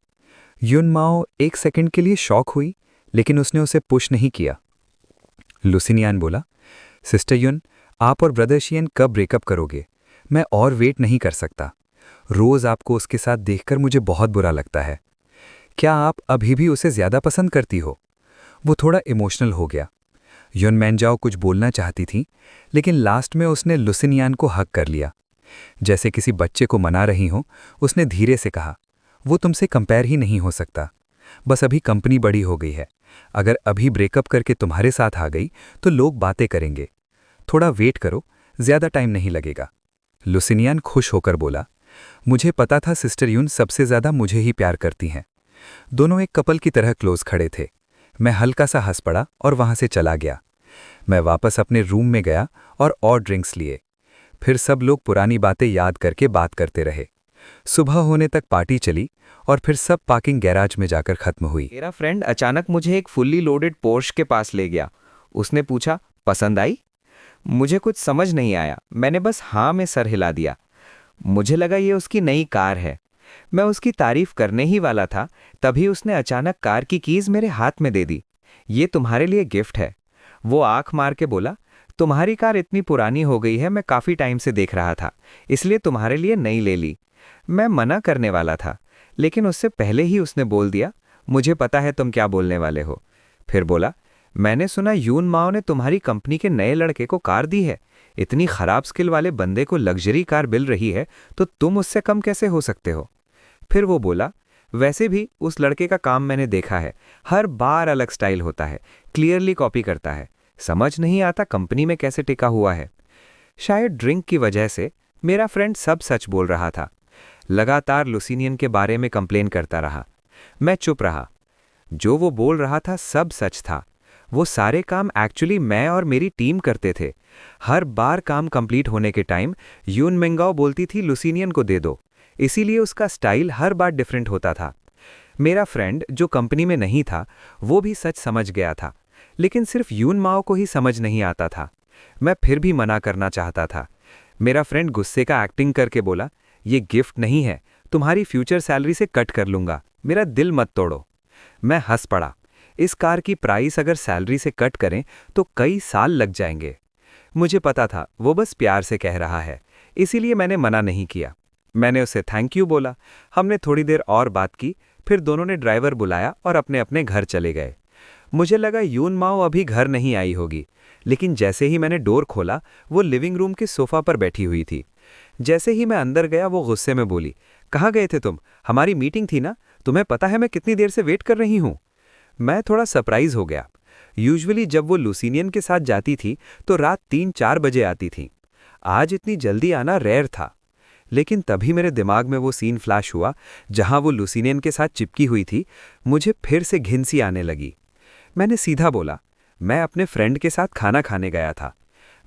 यूनमाओ 1 सेकंड के लिए शॉक हुई, लेकिन उसने उसे पुश नहीं किया। लुसिनियान बोला, सिस्टर यून, आप और ब्रदर शियन कब ब्रेकअप करोगे? मैं और वेट नहीं कर सकता। रोज आपको उसके साथ देखकर मुझे बहुत बुरा लगता है। क्या आप अभी भी उसे ज्यादा पसंद करती हो? वो थोड़ा इमोशनल हो गया। यूनमेन जाओ कुछ बोलना चाहती थी, लेकिन लास्ट में उसने लुसिनियान को हक कर लिया। जैसे किसी बच्चे को मना रही हो, उसने धीरे से कहा, वो तुमसे कंपेयर ही नहीं हो सकता। बस अभी कंपनी बड़ी हो गई है। अगर अभी ब्रेकअप करके तुम्हारे साथ आ गई तो लोग बातें करेंगे। थोड़ा वेट करो, ज्यादा टाइम नहीं लगेगा। लुसिनियान खुश होकर बोला, मुझे पता था सिस्टर यून सबसे ज्यादा मुझे ही प्यार करती हैं। दोनों एक कपल की तरह क्लोज खड़े थे। मैं हल्का सा हंस पड़ा और वहां से चला गया। मैं वापस अपने रूम में गया और ड्रिंक्स लिए। फिर सब लोग पुरानी बातें याद करके बात करते रहे। सुबह होने तक पार्टी चली और फिर सब पार्किंग गैराज में जाकर खत्म हुई। मेरा फ्रेंड अचानक मुझे एक फुल्ली लोडेड पोर्श के पास ले गया। उसने पूछा, पसंद आई? मुझे कुछ समझ नहीं आया। मैंने बस हाँ में सर हिला दिया। मुझे लगा ये उसकी नई कार है। मैं उसकी तारीफ करने ही वाला था, तभी उसने अचानक कार की कीज मेरे हाथ में दे दी। ये तुम्हारे लिए गिफ्ट है। वो आंख मार के बोला, तुम्हारी कार इतनी पुरानी हो गई है, मैं काफी टाइम से देख रहा था, इसलिए तुम्हारे लिए नई ले ली। मैं मना करने वाला था, लेकिन उससे पहले ही उसने बोल दिया, मुझे पता है तुम क्या बोलने वाले हो। फिर बोला, मैंने सुना यून माओ ने तुम्हारी कंपनी के नए लड़के को कार दी है। इतनी खराब स्किल वाले बंदे को लग्जरी कार मिल रही है, तो तुम उससे कम कैसे हो सकते हो? फिर वो बोला, वैसे भी उस लड़के का काम मैंने देखा है, हर बार अलग स्टाइल होता है, क्लियरली कॉपी करता है, समझ नहीं आता कंपनी में कैसे टिका हुआ है। शायद ड्रिंक की वजह से मेरा फ्रेंड सब सच बोल रहा था। लगातार लुसिनियन के बारे में कंप्लेन करता रहा। मैं चुप रहा। जो वो बोल रहा था सब सच था। वो सारे काम एक्चुअली मैं और मेरी टीम करते थे। हर बार काम कंप्लीट होने के टाइम यून मिंगाओ बोलती थी लुसिनियन को दे दो, इसीलिए उसका स्टाइल हर बार डिफरेंट होता था। मेरा फ्रेंड जो कंपनी में नहीं था, वो भी सच समझ गया था, लेकिन सिर्फ यून माओ को ही समझ नहीं आता था। मैं फिर भी मना करना चाहता था। मेरा फ्रेंड गुस्से का एक्टिंग करके बोला, ये गिफ्ट नहीं है, तुम्हारी फ्यूचर सैलरी से कट कर लूंगा, मेरा दिल मत तोड़ो। मैं हंस पड़ा। इस कार की प्राइस अगर सैलरी से कट करें तो कई साल लग जाएंगे। मुझे पता था वो बस प्यार से कह रहा है, इसीलिए मैंने मना नहीं किया। मैंने उसे थैंक यू बोला। हमने थोड़ी देर और बात की, फिर दोनों ने ड्राइवर बुलाया और अपने अपने घर चले गए। मुझे लगा यून माओ अभी घर नहीं आई होगी, लेकिन जैसे ही मैंने डोर खोला, वो लिविंग रूम के सोफा पर बैठी हुई थी। जैसे ही मैं अंदर गया, वो गुस्से में बोली, कहाँ गए थे तुम? हमारी मीटिंग थी ना, तुम्हें पता है मैं कितनी देर से वेट कर रही हूँ। मैं थोड़ा सरप्राइज हो गया। यूजुअली जब वो लुसिनियन के साथ जाती थी तो रात 3-4 बजे आती थी। आज इतनी जल्दी आना रेयर था। लेकिन तभी मेरे दिमाग में वो सीन फ्लैश हुआ जहां वो लुसिनियन के साथ चिपकी हुई थी। मुझे फिर से घिन सी आने लगी। मैंने सीधा बोला, मैं अपने फ्रेंड के साथ खाना खाने गया था।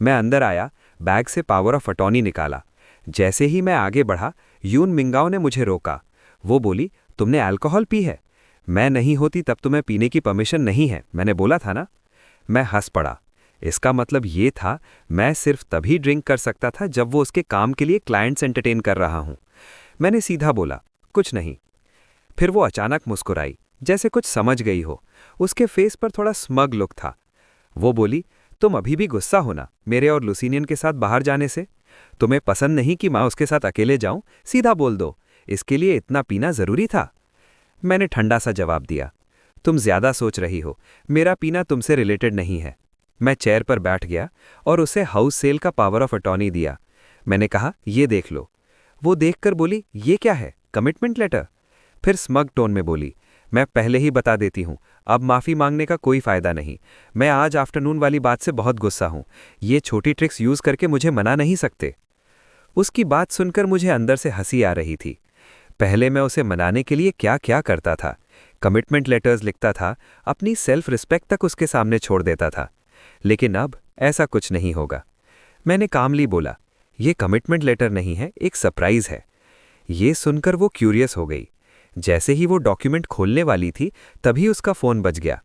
मैं अंदर आया, बैग से पावर ऑफ अटॉर्नी निकाला। जैसे ही मैं आगे बढ़ा, यून मिंगाओ ने मुझे रोका। वो बोली, तुमने अल्कोहल पी है? मैं नहीं होती तब तुम्हें पीने की परमिशन नहीं है, मैंने बोला था ना। मैं हंस पड़ा। इसका मतलब ये था, मैं सिर्फ तभी ड्रिंक कर सकता था जब वो उसके काम के लिए क्लाइंट्स एंटरटेन कर रहा हूं। मैंने सीधा बोला, कुछ नहीं। फिर वो अचानक मुस्कुराई, जैसे कुछ समझ गई हो। उसके फेस पर थोड़ा स्मग लुक था। वो बोली, तुम अभी भी गुस्सा हो ना मेरे और लुसिनियन के साथ बाहर जाने से? तुम्हें पसंद नहीं कि मैं उसके साथ अकेले जाऊं? सीधा बोल दो, इसके लिए इतना पीना जरूरी था? मैंने ठंडा सा जवाब दिया, तुम ज्यादा सोच रही हो, मेरा पीना तुमसे रिलेटेड नहीं है, मैं चेयर पर बैठ गया और उसे हाउस सेल का पावर ऑफ अटॉर्नी दिया। मैंने कहा, ये देख लो। वो देखकर बोली, ये क्या है, कमिटमेंट लेटर? फिर स्मग टोन में बोली, मैं पहले ही बता देती हूँ, अब माफ़ी मांगने का कोई फ़ायदा नहीं। मैं आज आफ्टरनून वाली बात से बहुत गुस्सा हूँ। ये छोटी ट्रिक्स यूज़ करके मुझे मना नहीं सकते। उसकी बात सुनकर मुझे अंदर से हंसी आ रही थी। पहले मैं उसे मनाने के लिए क्या क्या करता था। कमिटमेंट लेटर्स लिखता था, अपनी सेल्फ रिस्पेक्ट तक उसके सामने छोड़ देता था। लेकिन अब ऐसा कुछ नहीं होगा। मैंने कामली बोला, ये कमिटमेंट लेटर नहीं है, एक सरप्राइज़ है। ये सुनकर वो क्यूरियस हो गई। जैसे ही वो डॉक्यूमेंट खोलने वाली थी, तभी उसका फ़ोन बज गया।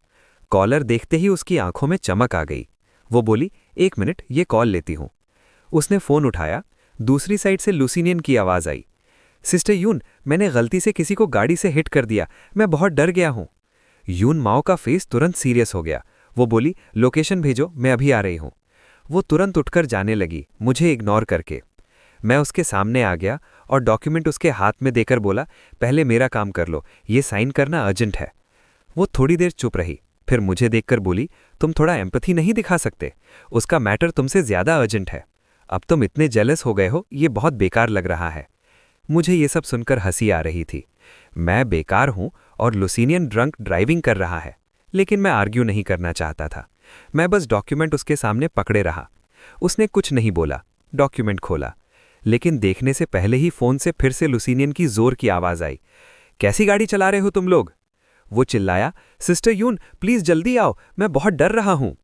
कॉलर देखते ही उसकी आंखों में चमक आ गई। वो बोली, 1 मिनट, ये कॉल लेती हूँ। उसने फ़ोन उठाया। दूसरी साइड से लुसिनियन की आवाज़ आई, सिस्टर यून, मैंने गलती से किसी को गाड़ी से हिट कर दिया, मैं बहुत डर गया हूँ। यून माओ का फेस तुरंत सीरियस हो गया। वो बोली, लोकेशन भेजो, मैं अभी आ रही हूँ। वो तुरंत उठकर जाने लगी, मुझे इग्नोर करके। मैं उसके सामने आ गया और डॉक्यूमेंट उसके हाथ में देकर बोला, पहले मेरा काम कर लो, ये साइन करना अर्जेंट है। वो थोड़ी देर चुप रही, फिर मुझे देखकर बोली, तुम थोड़ा एम्पैथी नहीं दिखा सकते? उसका मैटर तुमसे ज़्यादा अर्जेंट है। अब तुम इतने जेलस हो गए हो, ये बहुत बेकार लग रहा है। मुझे ये सब सुनकर हंसी आ रही थी। मैं बेकार हूं और लुसिनियन ड्रंक ड्राइविंग कर रहा है, लेकिन मैं आर्ग्यू नहीं करना चाहता था। मैं बस डॉक्यूमेंट उसके सामने पकड़े रहा। उसने कुछ नहीं बोला, डॉक्यूमेंट खोला। लेकिन देखने से पहले ही फ़ोन से फिर से लुसिनियन की जोर की आवाज़ आई, कैसी गाड़ी चला रहे हो तुम लोग? वो चिल्लाया, सिस्टर यून प्लीज़ जल्दी आओ, मैं बहुत डर रहा हूँ।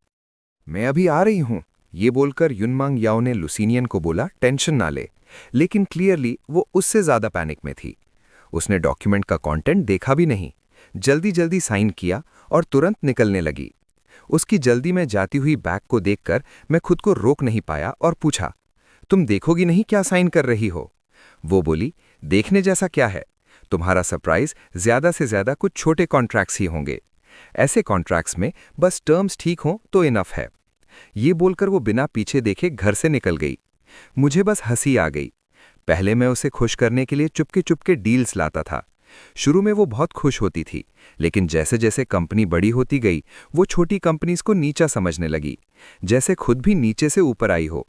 मैं अभी आ रही हूँ, ये बोलकर युनमांग याओ ने लुसिनियन को बोला, टेंशन ना ले। लेकिन क्लियरली वो उससे ज़्यादा पैनिक में थी। उसने डॉक्यूमेंट का कंटेंट देखा भी नहीं, जल्दी जल्दी साइन किया और तुरंत निकलने लगी। उसकी जल्दी में जाती हुई बैग को देखकर मैं खुद को रोक नहीं पाया और पूछा, तुम देखोगी नहीं क्या साइन कर रही हो? वो बोली, देखने जैसा क्या है, तुम्हारा सरप्राइज ज़्यादा से ज़्यादा कुछ छोटे कॉन्ट्रैक्ट्स ही होंगे। ऐसे कॉन्ट्रैक्ट्स में बस टर्म्स ठीक हों तो इनफ है। ये बोलकर वो बिना पीछे देखे घर से निकल गई। मुझे बस हंसी आ गई। पहले मैं उसे खुश करने के लिए चुपके चुपके डील्स लाता था। शुरू में वो बहुत खुश होती थी, लेकिन जैसे जैसे कंपनी बड़ी होती गई, वो छोटी कंपनीज को नीचा समझने लगी, जैसे खुद भी नीचे से ऊपर आई हो।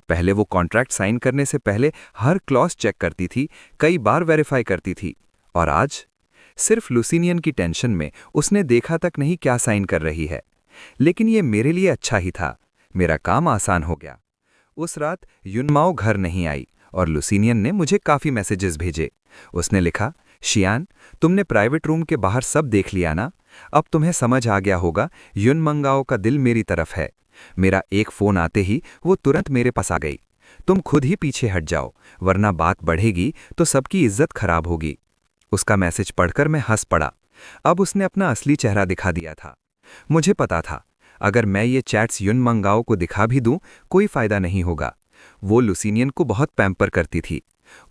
पहले वो कॉन्ट्रैक्ट साइन करने से पहले हर क्लॉज चेक करती थी, कई बार वेरीफाई करती थी। और आज सिर्फ लुसिनियन की टेंशन में उसने देखा तक नहीं क्या साइन कर रही है। लेकिन ये मेरे लिए अच्छा ही था, मेरा काम आसान हो गया। उस रात युनमाओ घर नहीं आई और लुसिनियन ने मुझे काफ़ी मैसेजेस भेजे। उसने लिखा, शियान, तुमने प्राइवेट रूम के बाहर सब देख लिया ना? अब तुम्हें समझ आ गया होगा युनमंगाओ का दिल मेरी तरफ है। मेरा एक फ़ोन आते ही वो तुरंत मेरे पास आ गई। तुम खुद ही पीछे हट जाओ, वरना बात बढ़ेगी तो सबकी इज्जत खराब होगी। उसका मैसेज पढ़कर मैं हंस पड़ा। अब उसने अपना असली चेहरा दिखा दिया था। मुझे पता था, अगर मैं ये चैट्स युनमंगाओ को दिखा भी दूं, कोई फ़ायदा नहीं होगा। वो लुसिनियन को बहुत पैम्पर करती थी।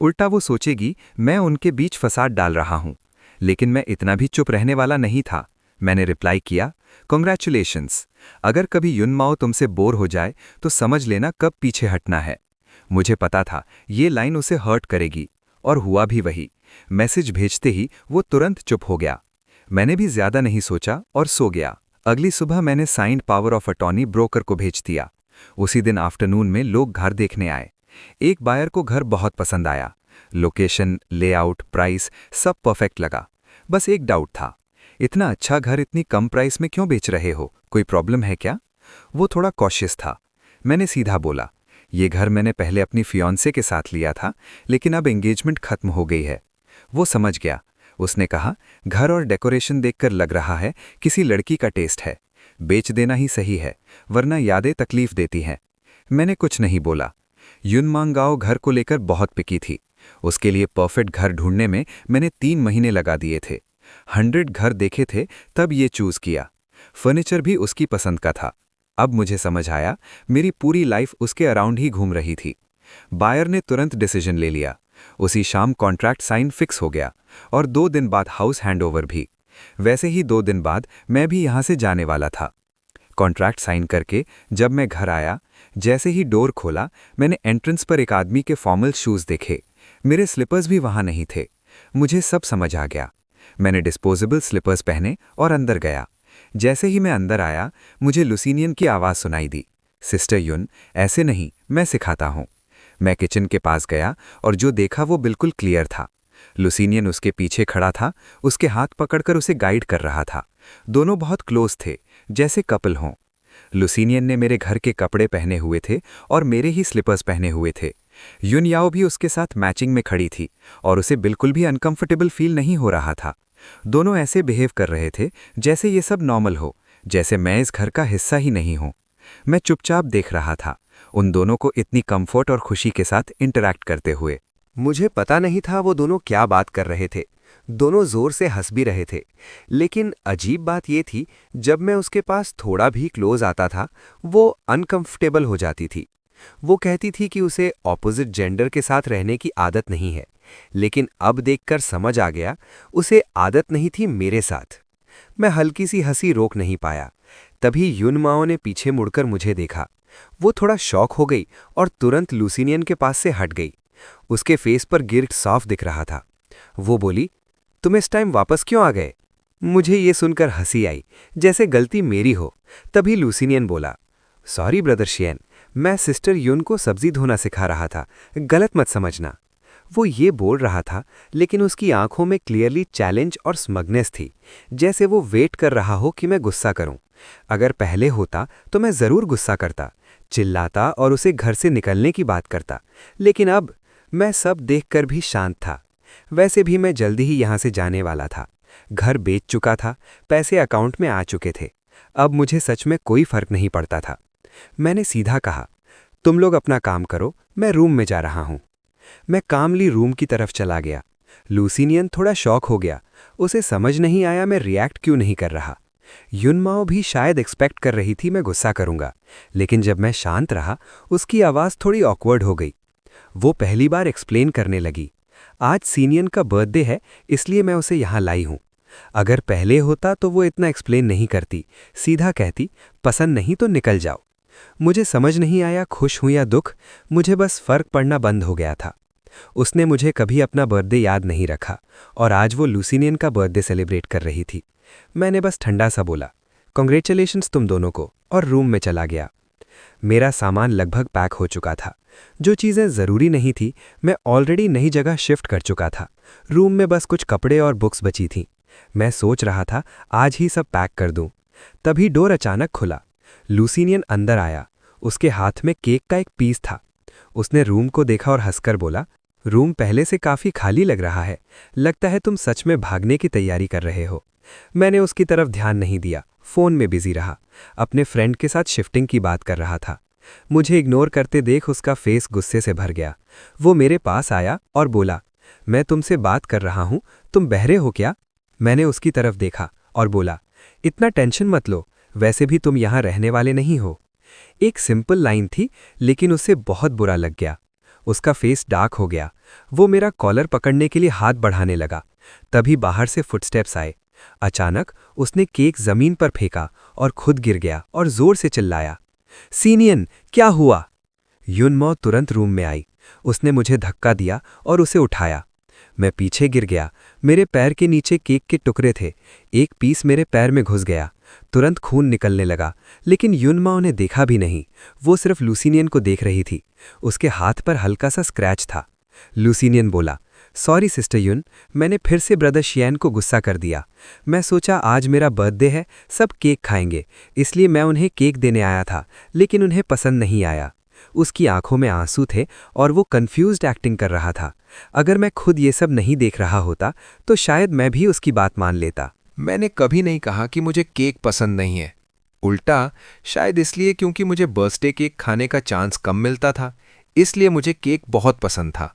उल्टा वो सोचेगी मैं उनके बीच फसाद डाल रहा हूं। लेकिन मैं इतना भी चुप रहने वाला नहीं था। मैंने रिप्लाई किया, कॉन्ग्रेचुलेशंस। अगर कभी युनमाओ तुमसे बोर हो जाए तो समझ लेना कब पीछे हटना है। मुझे पता था ये लाइन उसे हर्ट करेगी, और हुआ भी वही। मैसेज भेजते ही वो तुरंत चुप हो गया। मैंने भी ज़्यादा नहीं सोचा और सो गया। अगली सुबह मैंने signed power of attorney broker को भेज दिया। उसी दिन आफ्टरनून में लोग घर देखने आए। एक बायर को घर बहुत पसंद आया। लोकेशन, लेआउट, प्राइस सब परफेक्ट लगा। बस एक डाउट था, इतना अच्छा घर इतनी कम प्राइस में क्यों बेच रहे हो, कोई प्रॉब्लम है क्या? वो थोड़ा कॉशियस था। मैंने सीधा बोला, ये घर मैंने पहले अपनी फियांसे के साथ लिया था, लेकिन अब एंगेजमेंट खत्म हो गई है। वो समझ गया। उसने कहा, घर और डेकोरेशन देखकर लग रहा है किसी लड़की का टेस्ट है। बेच देना ही सही है, वरना यादें तकलीफ देती हैं। मैंने कुछ नहीं बोला। युनमांगाओ घर को लेकर बहुत पिकी थी। उसके लिए परफेक्ट घर ढूंढने में मैंने 3 महीने लगा दिए थे। 100 घर देखे थे, तब ये चूज किया। फर्नीचर भी उसकी पसंद का था। अब मुझे समझ आया, मेरी पूरी लाइफ उसके अराउंड ही घूम रही थी। बायर ने तुरंत डिसीजन ले लिया। उसी शाम कॉन्ट्रैक्ट साइन फिक्स हो गया और 2 दिन बाद हाउस हैंडओवर भी। वैसे ही 2 दिन बाद मैं भी यहाँ से जाने वाला था। कॉन्ट्रैक्ट साइन करके जब मैं घर आया, जैसे ही डोर खोला, मैंने एंट्रेंस पर एक आदमी के फॉर्मल शूज़ देखे। मेरे स्लीपर्स भी वहाँ नहीं थे। मुझे सब समझ आ गया। मैंने डिस्पोजेबल स्लीपर्स पहने और अंदर गया। जैसे ही मैं अंदर आया, मुझे लुसीनियन की आवाज़ सुनाई दी। सिस्टर युन, ऐसे नहीं, मैं सिखाता हूँ। मैं किचन के पास गया और जो देखा वो बिल्कुल क्लियर था। लुसीनियन उसके पीछे खड़ा था, उसके हाथ पकड़कर उसे गाइड कर रहा था। दोनों बहुत क्लोज थे, जैसे कपल हों। लुसीनियन ने मेरे घर के कपड़े पहने हुए थे और मेरे ही स्लीपर्स पहने हुए थे। युन याओ भी उसके साथ मैचिंग में खड़ी थी और उसे बिल्कुल भी अनकंफर्टेबल फील नहीं हो रहा था। दोनों ऐसे बिहेव कर रहे थे जैसे ये सब नॉर्मल हो, जैसे मैं इस घर का हिस्सा ही नहीं हूं। मैं चुपचाप देख रहा था, उन दोनों को इतनी कंफर्ट और खुशी के साथ इंटरैक्ट करते हुए। मुझे पता नहीं था वो दोनों क्या बात कर रहे थे। दोनों जोर से हंस भी रहे थे। लेकिन अजीब बात ये थी, जब मैं उसके पास थोड़ा भी क्लोज आता था, वो अनकंफर्टेबल हो जाती थी। वो कहती थी कि उसे ऑपोजिट जेंडर के साथ रहने की आदत नहीं है, लेकिन अब देखकर समझ आ गया, उसे आदत नहीं थी मेरे साथ। मैं हल्की सी हंसी रोक नहीं पाया। तभी युन माओ ने पीछे मुड़कर मुझे देखा। वो थोड़ा शॉक हो गई और तुरंत लुसीनियन के पास से हट गई। उसके फेस पर गिल्ट साफ दिख रहा था। वो बोली, तुम इस टाइम वापस क्यों आ गए? मुझे ये सुनकर हंसी आई, जैसे गलती मेरी हो। तभी लुसीनियन बोला, सॉरी ब्रदर शियन, मैं सिस्टर युन को सब्जी धोना सिखा रहा था, गलत मत समझना। वो ये बोल रहा था, लेकिन उसकी आंखों में क्लियरली चैलेंज और स्मगनेस थी, जैसे वो वेट कर रहा हो कि मैं गुस्सा करूं। अगर पहले होता तो मैं जरूर गुस्सा करता, चिल्लाता और उसे घर से निकलने की बात करता, लेकिन अब मैं सब देखकर भी शांत था। वैसे भी मैं जल्दी ही यहां से जाने वाला था। घर बेच चुका था, पैसे अकाउंट में आ चुके थे। अब मुझे सच में कोई फर्क नहीं पड़ता था। मैंने सीधा कहा, तुम लोग अपना काम करो, मैं रूम में जा रहा हूं। मैं कामली रूम की तरफ चला गया। लुसीनियन थोड़ा शॉक हो गया। उसे समझ नहीं आया मैं रिएक्ट क्यों नहीं कर रहा। युनमाओ भी शायद एक्सपेक्ट कर रही थी मैं गुस्सा करूंगा, लेकिन जब मैं शांत रहा, उसकी आवाज़ थोड़ी ऑकवर्ड हो गई। वो पहली बार एक्सप्लेन करने लगी, आज सीनियन का बर्थडे है, इसलिए मैं उसे यहाँ लाई हूँ। अगर पहले होता तो वो इतना एक्सप्लेन नहीं करती, सीधा कहती, पसंद नहीं तो निकल जाओ। मुझे समझ नहीं आया खुश हूं या दुख, मुझे बस फर्क पड़ना बंद हो गया था। उसने मुझे कभी अपना बर्थडे याद नहीं रखा और आज वो लुसीनियन का बर्थडे सेलिब्रेट कर रही थी। मैंने बस ठंडा सा बोला, कॉन्ग्रेचुलेशंस तुम दोनों को, और रूम में चला गया। मेरा सामान लगभग पैक हो चुका था। जो चीज़ें ज़रूरी नहीं थी, मैं ऑलरेडी नई जगह शिफ्ट कर चुका था। रूम में बस कुछ कपड़े और बुक्स बची थीं। मैं सोच रहा था आज ही सब पैक कर दूं। तभी डोर अचानक खुला। लुसीनियन अंदर आया। उसके हाथ में केक का एक पीस था। उसने रूम को देखा और हंसकर बोला, रूम पहले से काफ़ी खाली लग रहा है, लगता है तुम सच में भागने की तैयारी कर रहे हो। मैंने उसकी तरफ ध्यान नहीं दिया, फ़ोन में बिजी रहा, अपने फ्रेंड के साथ शिफ्टिंग की बात कर रहा था। मुझे इग्नोर करते देख उसका फेस गुस्से से भर गया। वो मेरे पास आया और बोला, मैं तुमसे बात कर रहा हूँ, तुम बहरे हो क्या? मैंने उसकी तरफ देखा और बोला, इतना टेंशन मत लो, वैसे भी तुम यहाँ रहने वाले नहीं हो। एक सिंपल लाइन थी, लेकिन उसे बहुत बुरा लग गया। उसका फेस डार्क हो गया। वो मेरा कॉलर पकड़ने के लिए हाथ बढ़ाने लगा। तभी बाहर से फुटस्टेप्स आए। अचानक उसने केक जमीन पर फेंका और खुद गिर गया और जोर से चिल्लाया, सीनियन, क्या हुआ? युनमो तुरंत रूम में आई। उसने मुझे धक्का दिया और उसे उठाया। मैं पीछे गिर गया। मेरे पैर के नीचे केक के टुकड़े थे। एक पीस मेरे पैर में घुस गया। तुरंत खून निकलने लगा, लेकिन युनमाओ ने देखा भी नहीं। वो सिर्फ लुसीनियन को देख रही थी। उसके हाथ पर हल्का सा स्क्रैच था। लुसीनियन बोला, सॉरी सिस्टर युन, मैंने फिर से ब्रदर शियान को गुस्सा कर दिया। मैं सोचा आज मेरा बर्थडे है, सब केक खाएंगे, इसलिए मैं उन्हें केक देने आया था, लेकिन उन्हें पसंद नहीं आया। उसकी आंखों में आंसू थे और वो कंफ्यूज्ड एक्टिंग कर रहा था। अगर मैं खुद ये सब नहीं देख रहा होता तो शायद मैं भी उसकी बात मान लेता। मैंने कभी नहीं कहा कि मुझे केक पसंद नहीं है। उल्टा, शायद इसलिए क्योंकि मुझे बर्थडे केक खाने का चांस कम मिलता था, इसलिए मुझे केक बहुत पसंद था।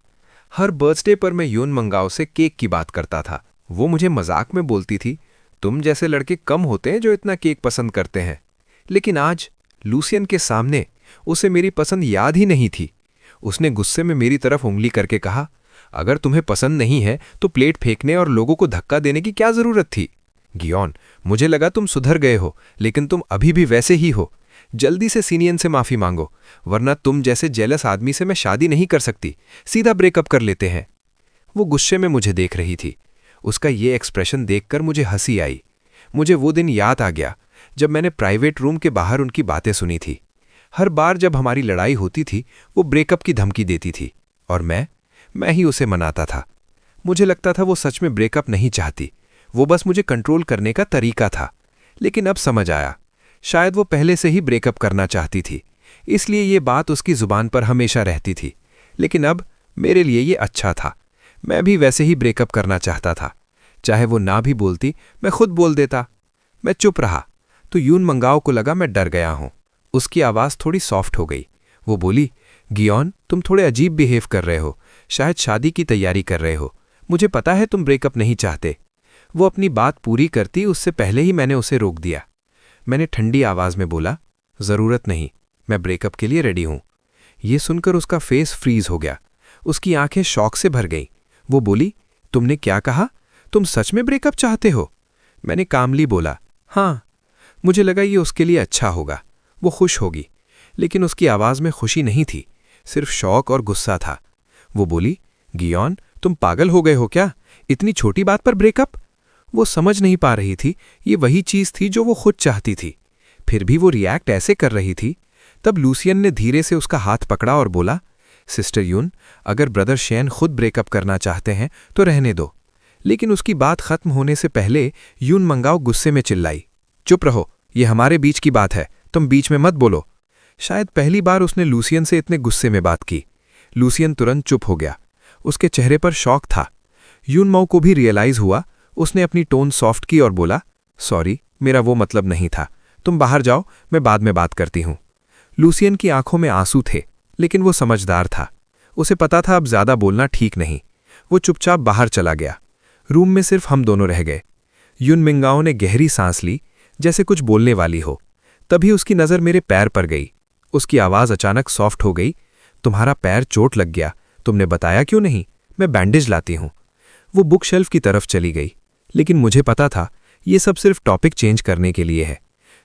हर बर्थडे पर मैं युन मंगाओ से केक की बात करता था। वो मुझे मजाक में बोलती थी, तुम जैसे लड़के कम होते हैं जो इतना केक पसंद करते हैं। लेकिन आज लुसियन के सामने उसे मेरी पसंद याद ही नहीं थी। उसने गुस्से में मेरी तरफ उंगली करके कहा, अगर तुम्हें पसंद नहीं है तो प्लेट फेंकने और लोगों को धक्का देने की क्या जरूरत थी? गियोन, मुझे लगा तुम सुधर गए हो, लेकिन तुम अभी भी वैसे ही हो। जल्दी से सीनियन से माफी मांगो, वरना तुम जैसे जेलस आदमी से मैं शादी नहीं कर सकती। सीधा ब्रेकअप कर लेते हैं। वो गुस्से में मुझे देख रही थी। उसका ये एक्सप्रेशन देखकर मुझे हंसी आई। मुझे वो दिन याद आ गया जब मैंने प्राइवेट रूम के बाहर उनकी बातें सुनी थी। हर बार जब हमारी लड़ाई होती थी वो ब्रेकअप की धमकी देती थी और मैं ही उसे मनाता था। मुझे लगता था वो सच में ब्रेकअप नहीं चाहती, वो बस मुझे कंट्रोल करने का तरीका था। लेकिन अब समझ आया, शायद वो पहले से ही ब्रेकअप करना चाहती थी, इसलिए ये बात उसकी जुबान पर हमेशा रहती थी। लेकिन अब मेरे लिए ये अच्छा था, मैं भी वैसे ही ब्रेकअप करना चाहता था। चाहे वो ना भी बोलती, मैं खुद बोल देता। मैं चुप रहा तो यून मंगाओ को लगा मैं डर गया हूं। उसकी आवाज़ थोड़ी सॉफ्ट हो गई। वो बोली, गियोन, तुम थोड़े अजीब बिहेव कर रहे हो, शायद शादी की तैयारी कर रहे हो। मुझे पता है तुम ब्रेकअप नहीं चाहते। वो अपनी बात पूरी करती उससे पहले ही मैंने उसे रोक दिया। मैंने ठंडी आवाज़ में बोला, ज़रूरत नहीं, मैं ब्रेकअप के लिए रेडी हूं। ये सुनकर उसका फेस फ्रीज हो गया, उसकी आंखें शॉक से भर गईं। वो बोली, तुमने क्या कहा? तुम सच में ब्रेकअप चाहते हो? मैंने कामली बोला, हाँ। मुझे लगा ये उसके लिए अच्छा होगा, वो खुश होगी। लेकिन उसकी आवाज़ में खुशी नहीं थी, सिर्फ शौक और गुस्सा था। वो बोली, गियोन, तुम पागल हो गए हो क्या? इतनी छोटी बात पर ब्रेकअप? वो समझ नहीं पा रही थी ये वही चीज़ थी जो वो खुद चाहती थी, फिर भी वो रिएक्ट ऐसे कर रही थी। तब लूसियन ने धीरे से उसका हाथ पकड़ा और बोला, सिस्टर यून, अगर ब्रदर शेन खुद ब्रेकअप करना चाहते हैं तो रहने दो। लेकिन उसकी बात खत्म होने से पहले यून मंगाओ गुस्से में चिल्लाई, चुप रहो, ये हमारे बीच की बात है, तुम बीच में मत बोलो। शायद पहली बार उसने लूसियन से इतने गुस्से में बात की। लूसियन तुरंत चुप हो गया, उसके चेहरे पर शॉक था। यून माओ को भी रियलाइज हुआ। उसने अपनी टोन सॉफ्ट की और बोला, सॉरी, मेरा वो मतलब नहीं था, तुम बाहर जाओ, मैं बाद में बात करती हूं। लूसियन की आंखों में आंसू थे, लेकिन वो समझदार था। उसे पता था अब ज्यादा बोलना ठीक नहीं। वो चुपचाप बाहर चला गया। रूम में सिर्फ हम दोनों रह गए। यून मिंगाओ ने गहरी सांस ली, जैसे कुछ बोलने वाली हो। तभी उसकी नज़र मेरे पैर पर गई। उसकी आवाज़ अचानक सॉफ्ट हो गई, तुम्हारा पैर चोट लग गया, तुमने बताया क्यों नहीं? मैं बैंडेज लाती हूं। वो बुक शेल्फ की तरफ चली गई, लेकिन मुझे पता था ये सब सिर्फ टॉपिक चेंज करने के लिए है।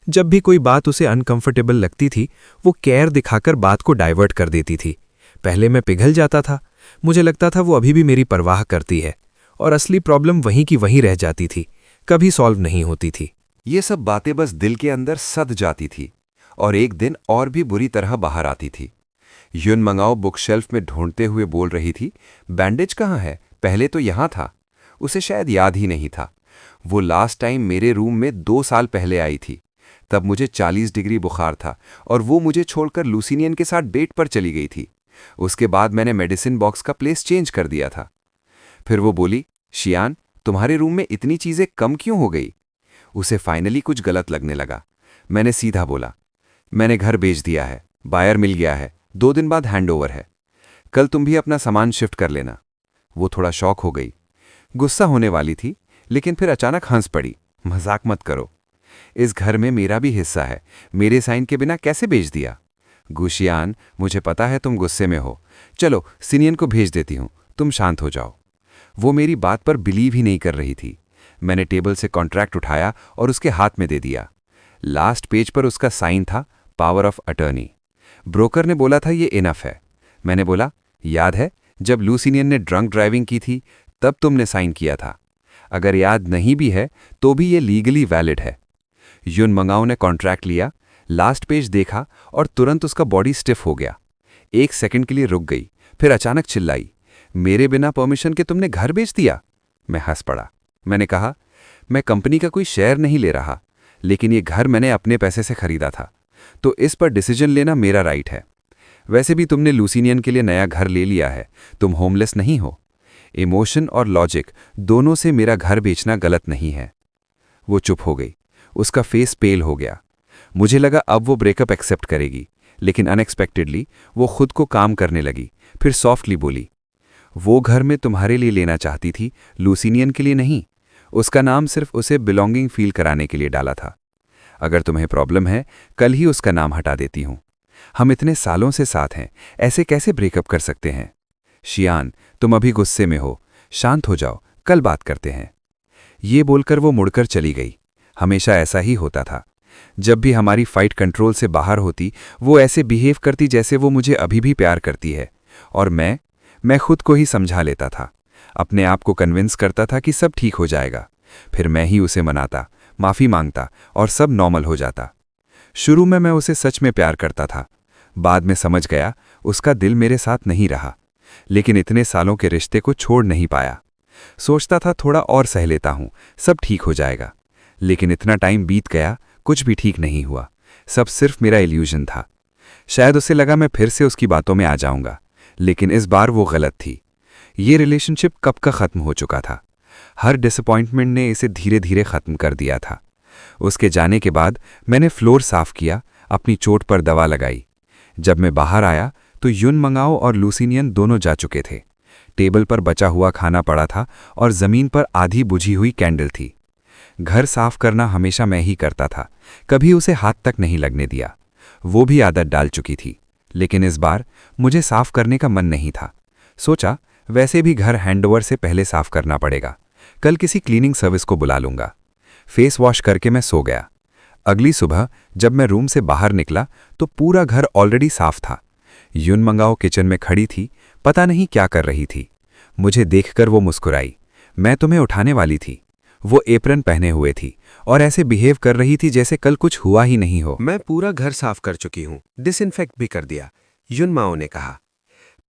जब भी कोई बात उसे अनकंफर्टेबल लगती थी, वो केयर दिखाकर बात को डाइवर्ट कर देती थी। पहले मैं पिघल जाता था, मुझे लगता था वो अभी भी मेरी परवाह करती है, और असली प्रॉब्लम वहीं की वहीं रह जाती थी, कभी सॉल्व नहीं होती थी। ये सब बातें बस दिल के अंदर सद जाती थी और एक दिन और भी बुरी तरह बाहर आती थी। यून मंगाओ बुक शेल्फ में ढूंढते हुए बोल रही थी, बैंडेज कहाँ है? पहले तो यहां था। उसे शायद याद ही नहीं था। वो लास्ट टाइम मेरे रूम में 2 साल पहले आई थी। तब मुझे 40 डिग्री बुखार था और वो मुझे छोड़कर लूसिनियन के साथ डेट पर चली गई थी। उसके बाद मैंने मेडिसिन बॉक्स का प्लेस चेंज कर दिया था। फिर वो बोली, शियान, तुम्हारे रूम में इतनी चीज़ें कम क्यों हो गई? उसे फाइनली कुछ गलत लगने लगा। मैंने सीधा बोला, मैंने घर बेच दिया है, बायर मिल गया है, 2 दिन बाद हैंडओवर है। कल तुम भी अपना सामान शिफ्ट कर लेना। वो थोड़ा शॉक हो गई, गुस्सा होने वाली थी, लेकिन फिर अचानक हंस पड़ी। मजाक मत करो, इस घर में मेरा भी हिस्सा है, मेरे साइन के बिना कैसे बेच दिया? गुशियान, मुझे पता है तुम गुस्से में हो, चलो सिनियन को भेज देती हूं, तुम शांत हो जाओ। वो मेरी बात पर बिलीव ही नहीं कर रही थी। मैंने टेबल से कॉन्ट्रैक्ट उठाया और उसके हाथ में दे दिया। लास्ट पेज पर उसका साइन था, पावर ऑफ अटर्नी। ब्रोकर ने बोला था ये इनफ है। मैंने बोला, याद है जब लूसिनियन ने ड्रंक ड्राइविंग की थी तब तुमने साइन किया था। अगर याद नहीं भी है तो भी ये लीगली वैलिड है। यून मंगाओ ने कॉन्ट्रैक्ट लिया, लास्ट पेज देखा और तुरंत उसका बॉडी स्टिफ हो गया। 1 सेकंड के लिए रुक गई, फिर अचानक चिल्लाई, मेरे बिना परमिशन के तुमने घर बेच दिया? मैं हंस पड़ा। मैंने कहा, मैं कंपनी का कोई शेयर नहीं ले रहा, लेकिन ये घर मैंने अपने पैसे से खरीदा था, तो इस पर डिसीजन लेना मेरा राइट है। वैसे भी तुमने लूसिनियन के लिए नया घर ले लिया है, तुम होमलेस नहीं हो। इमोशन और लॉजिक दोनों से मेरा घर बेचना गलत नहीं है। वो चुप हो गई, उसका फेस पेल हो गया। मुझे लगा अब वो ब्रेकअप एक्सेप्ट करेगी, लेकिन अनएक्सपेक्टेडली वो खुद को काम करने लगी। फिर सॉफ्टली बोली, वो घर मैं तुम्हारे लिए लेना चाहती थी, लूसिनियन के लिए नहीं। उसका नाम सिर्फ उसे बिलोंगिंग फील कराने के लिए डाला था। अगर तुम्हें प्रॉब्लम है, कल ही उसका नाम हटा देती हूं। हम इतने सालों से साथ हैं, ऐसे कैसे ब्रेकअप कर सकते हैं? शियान, तुम अभी गुस्से में हो, शांत हो जाओ, कल बात करते हैं। ये बोलकर वो मुड़कर चली गई। हमेशा ऐसा ही होता था। जब भी हमारी फाइट कंट्रोल से बाहर होती, वो ऐसे बिहेव करती जैसे वो मुझे अभी भी प्यार करती है, और मैं खुद को ही समझा लेता था। अपने आप को कन्विंस करता था कि सब ठीक हो जाएगा। फिर मैं ही उसे मनाता, माफ़ी मांगता और सब नॉर्मल हो जाता। शुरू में मैं उसे सच में प्यार करता था। बाद में समझ गया उसका दिल मेरे साथ नहीं रहा, लेकिन इतने सालों के रिश्ते को छोड़ नहीं पाया। सोचता था थोड़ा और सह लेता हूँ, सब ठीक हो जाएगा। लेकिन इतना टाइम बीत गया, कुछ भी ठीक नहीं हुआ। सब सिर्फ मेरा इल्यूजन था। शायद उसे लगा मैं फिर से उसकी बातों में आ जाऊंगा, लेकिन इस बार वो गलत थी। ये रिलेशनशिप कब का खत्म हो चुका था। हर डिसअपॉइंटमेंट ने इसे धीरे धीरे खत्म कर दिया था। उसके जाने के बाद मैंने फ्लोर साफ किया, अपनी चोट पर दवा लगाई। जब मैं बाहर आया तो युन मंगाओ और लुसिनियन दोनों जा चुके थे। टेबल पर बचा हुआ खाना पड़ा था और जमीन पर आधी बुझी हुई कैंडल थी। घर साफ करना हमेशा मैं ही करता था, कभी उसे हाथ तक नहीं लगने दिया। वो भी आदत डाल चुकी थी, लेकिन इस बार मुझे साफ करने का मन नहीं था। सोचा वैसे भी घर हैंडओवर से पहले साफ करना पड़ेगा, कल किसी क्लीनिंग सर्विस को बुला लूंगा। फेस वॉश करके मैं सो गया। अगली सुबह जब मैं रूम से बाहर निकला तो पूरा घर ऑलरेडी साफ था। युन मंगाओ किचन में खड़ी थी, पता नहीं क्या कर रही थी। मुझे देखकर वो मुस्कुराई। मैं तुम्हें उठाने वाली थी। वो एप्रन पहने हुए थी और ऐसे बिहेव कर रही थी जैसे कल कुछ हुआ ही नहीं हो। मैं पूरा घर साफ कर चुकी हूँ, डिसइंफेक्ट भी कर दिया, युन माओ ने कहा।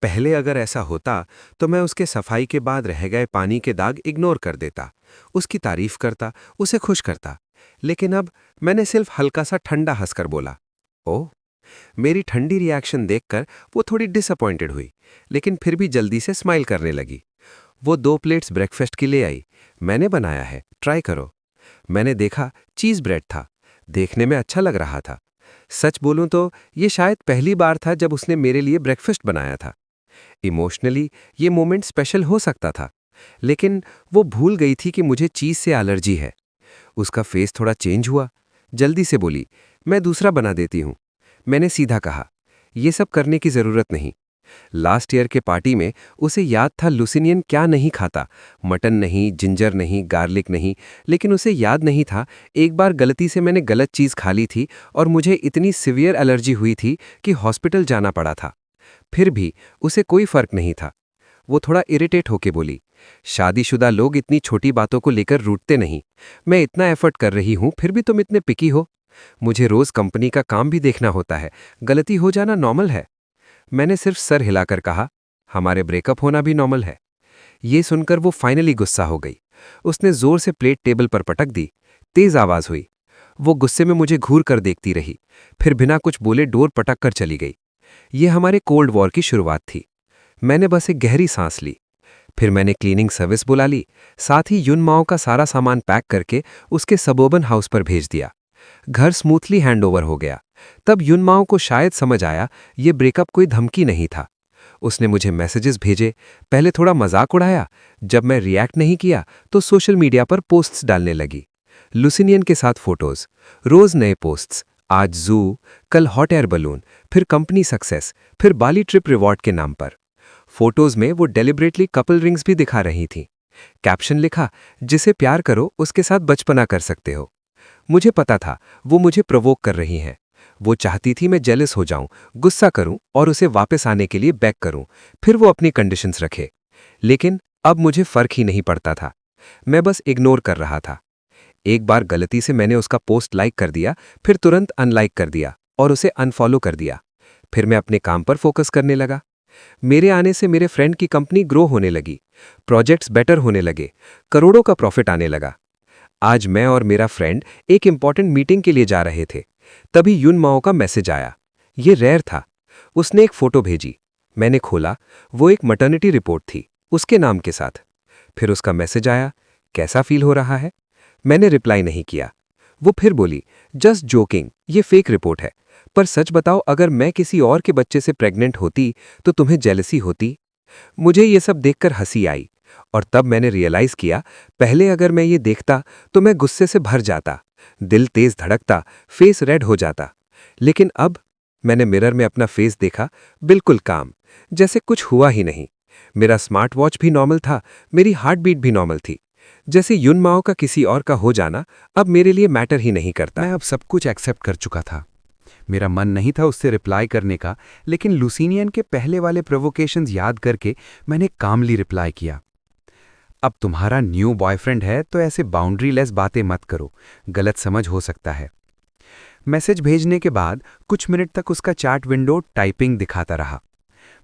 पहले अगर ऐसा होता तो मैं उसके सफाई के बाद रह गए पानी के दाग इग्नोर कर देता, उसकी तारीफ करता, उसे खुश करता। लेकिन अब मैंने सिर्फ हल्का सा ठंडा हंसकर बोला, ओह। मेरी ठंडी रिएक्शन देखकर वो थोड़ी डिसअपॉइंटेड हुई, लेकिन फिर भी जल्दी से स्माइल करने लगी। वो 2 प्लेट्स ब्रेकफास्ट की ले आई। मैंने बनाया है, ट्राई करो। मैंने देखा चीज़ ब्रेड था, देखने में अच्छा लग रहा था। सच बोलूं तो ये शायद पहली बार था जब उसने मेरे लिए ब्रेकफास्ट बनाया था। इमोशनली ये मोमेंट स्पेशल हो सकता था, लेकिन वो भूल गई थी कि मुझे चीज़ से एलर्जी है। उसका फेस थोड़ा चेंज हुआ, जल्दी से बोली, मैं दूसरा बना देती हूँ। मैंने सीधा कहा, ये सब करने की ज़रूरत नहीं। लास्ट ईयर के पार्टी में उसे याद था लुसिनियन क्या नहीं खाता, मटन नहीं, जिंजर नहीं, गार्लिक नहीं। लेकिन उसे याद नहीं था एक बार गलती से मैंने गलत चीज़ खा ली थी और मुझे इतनी सिवियर एलर्जी हुई थी कि हॉस्पिटल जाना पड़ा था। फिर भी उसे कोई फर्क नहीं था। वो थोड़ा इरिटेट होके बोली, शादीशुदा लोग इतनी छोटी बातों को लेकर रूठते नहीं। मैं इतना एफर्ट कर रही हूँ फिर भी तुम इतने पिकी हो। मुझे रोज कंपनी का काम भी देखना होता है, गलती हो जाना नॉर्मल है। मैंने सिर्फ सर हिलाकर कहा, हमारे ब्रेकअप होना भी नॉर्मल है। ये सुनकर वो फाइनली गुस्सा हो गई। उसने जोर से प्लेट टेबल पर पटक दी। तेज आवाज हुई। वो गुस्से में मुझे घूर कर देखती रही, फिर बिना कुछ बोले डोर पटक कर चली गई। ये हमारे कोल्ड वॉर की शुरुआत थी। मैंने बस एक गहरी सांस ली। फिर मैंने क्लीनिंग सर्विस बुला ली, साथ ही युन माओ का सारा सामान पैक करके उसके सबर्बन हाउस पर भेज दिया। घर स्मूथली हैंडओवर हो गया। तब युन माओ को शायद समझ आया ये ब्रेकअप कोई धमकी नहीं था। उसने मुझे मैसेजेस भेजे, पहले थोड़ा मजाक उड़ाया। जब मैं रिएक्ट नहीं किया तो सोशल मीडिया पर पोस्ट्स डालने लगी। लुसिनियन के साथ फोटोज, रोज नए पोस्ट्स, आज जू, कल हॉट एयर बलून, फिर कंपनी सक्सेस, फिर बाली ट्रिप रिवॉर्ड के नाम पर। फोटोज में वो डेलिब्रेटली कपल रिंग्स भी दिखा रही थी। कैप्शन लिखा, जिसे प्यार करो उसके साथ बचपना कर सकते हो। मुझे पता था वो मुझे प्रोवोक कर रही हैं। वो चाहती थी मैं जेलस हो जाऊं, गुस्सा करूं और उसे वापस आने के लिए बैक करूं, फिर वो अपनी कंडीशंस रखे। लेकिन अब मुझे फर्क ही नहीं पड़ता था। मैं बस इग्नोर कर रहा था। एक बार गलती से मैंने उसका पोस्ट लाइक कर दिया, फिर तुरंत अनलाइक कर दिया और उसे अनफॉलो कर दिया। फिर मैं अपने काम पर फोकस करने लगा। मेरे आने से मेरे फ्रेंड की कंपनी ग्रो होने लगी, प्रोजेक्ट्स बेटर होने लगे, करोड़ों का प्रॉफिट आने लगा। आज मैं और मेरा फ्रेंड एक इंपॉर्टेंट मीटिंग के लिए जा रहे थे। तभी युन माओ का मैसेज आया। ये रेयर था। उसने एक फोटो भेजी। मैंने खोला, वो एक मटर्निटी रिपोर्ट थी, उसके नाम के साथ। फिर उसका मैसेज आया, कैसा फील हो रहा है? मैंने रिप्लाई नहीं किया। वो फिर बोली, जस्ट जोकिंग, ये फेक रिपोर्ट है, पर सच बताओ अगर मैं किसी और के बच्चे से प्रेग्नेंट होती तो तुम्हें जेलसी होती? मुझे ये सब देखकर हंसी आई और तब मैंने रियलाइज किया, पहले अगर मैं ये देखता तो मैं गुस्से से भर जाता, दिल तेज धड़कता, फेस रेड हो जाता। लेकिन अब मैंने मिरर में अपना फेस देखा, बिल्कुल काम, जैसे कुछ हुआ ही नहीं। मेरा स्मार्ट वॉच भी नॉर्मल था, मेरी हार्ट बीट भी नॉर्मल थी। जैसे युन माओ का किसी और का हो जाना अब मेरे लिए मैटर ही नहीं करता। मैं अब सब कुछ एक्सेप्ट कर चुका था। मेरा मन नहीं था उससे रिप्लाई करने का, लेकिन लुसिनियन के पहले वाले प्रोवोकेशंस याद करके मैंने कामली रिप्लाई किया। अब तुम्हारा न्यू बॉयफ्रेंड है तो ऐसे बाउंड्री लेस बातें मत करो, गलत समझ हो सकता है। मैसेज भेजने के बाद कुछ मिनट तक उसका चैट विंडो टाइपिंग दिखाता रहा।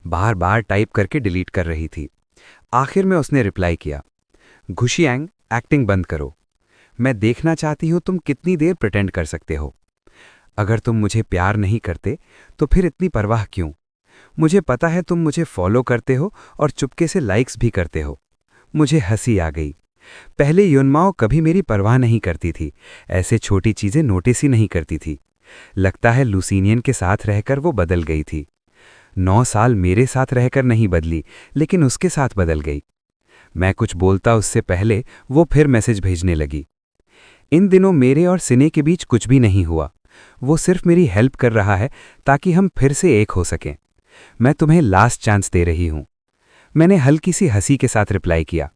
बार बार टाइप करके डिलीट कर रही थी। आखिर में उसने रिप्लाई किया, घुशियांग, एक्टिंग बंद करो। मैं देखना चाहती हूं तुम कितनी देर प्रिटेंड कर सकते हो। अगर तुम मुझे प्यार नहीं करते तो फिर इतनी परवाह क्यों? मुझे पता है तुम मुझे फॉलो करते हो और चुपके से लाइक्स भी करते हो। मुझे हंसी आ गई। पहले युनमाओ कभी मेरी परवाह नहीं करती थी, ऐसे छोटी चीजें नोटिस ही नहीं करती थी। लगता है लुसीनियन के साथ रहकर वो बदल गई थी। 9 साल मेरे साथ रहकर नहीं बदली, लेकिन उसके साथ बदल गई। मैं कुछ बोलता उससे पहले वो फिर मैसेज भेजने लगी। इन दिनों मेरे और सिने के बीच कुछ भी नहीं हुआ। वो सिर्फ मेरी हेल्प कर रहा है ताकि हम फिर से एक हो सकें। मैं तुम्हें लास्ट चांस दे रही हूं। मैंने हल्की सी हंसी के साथ रिप्लाई किया,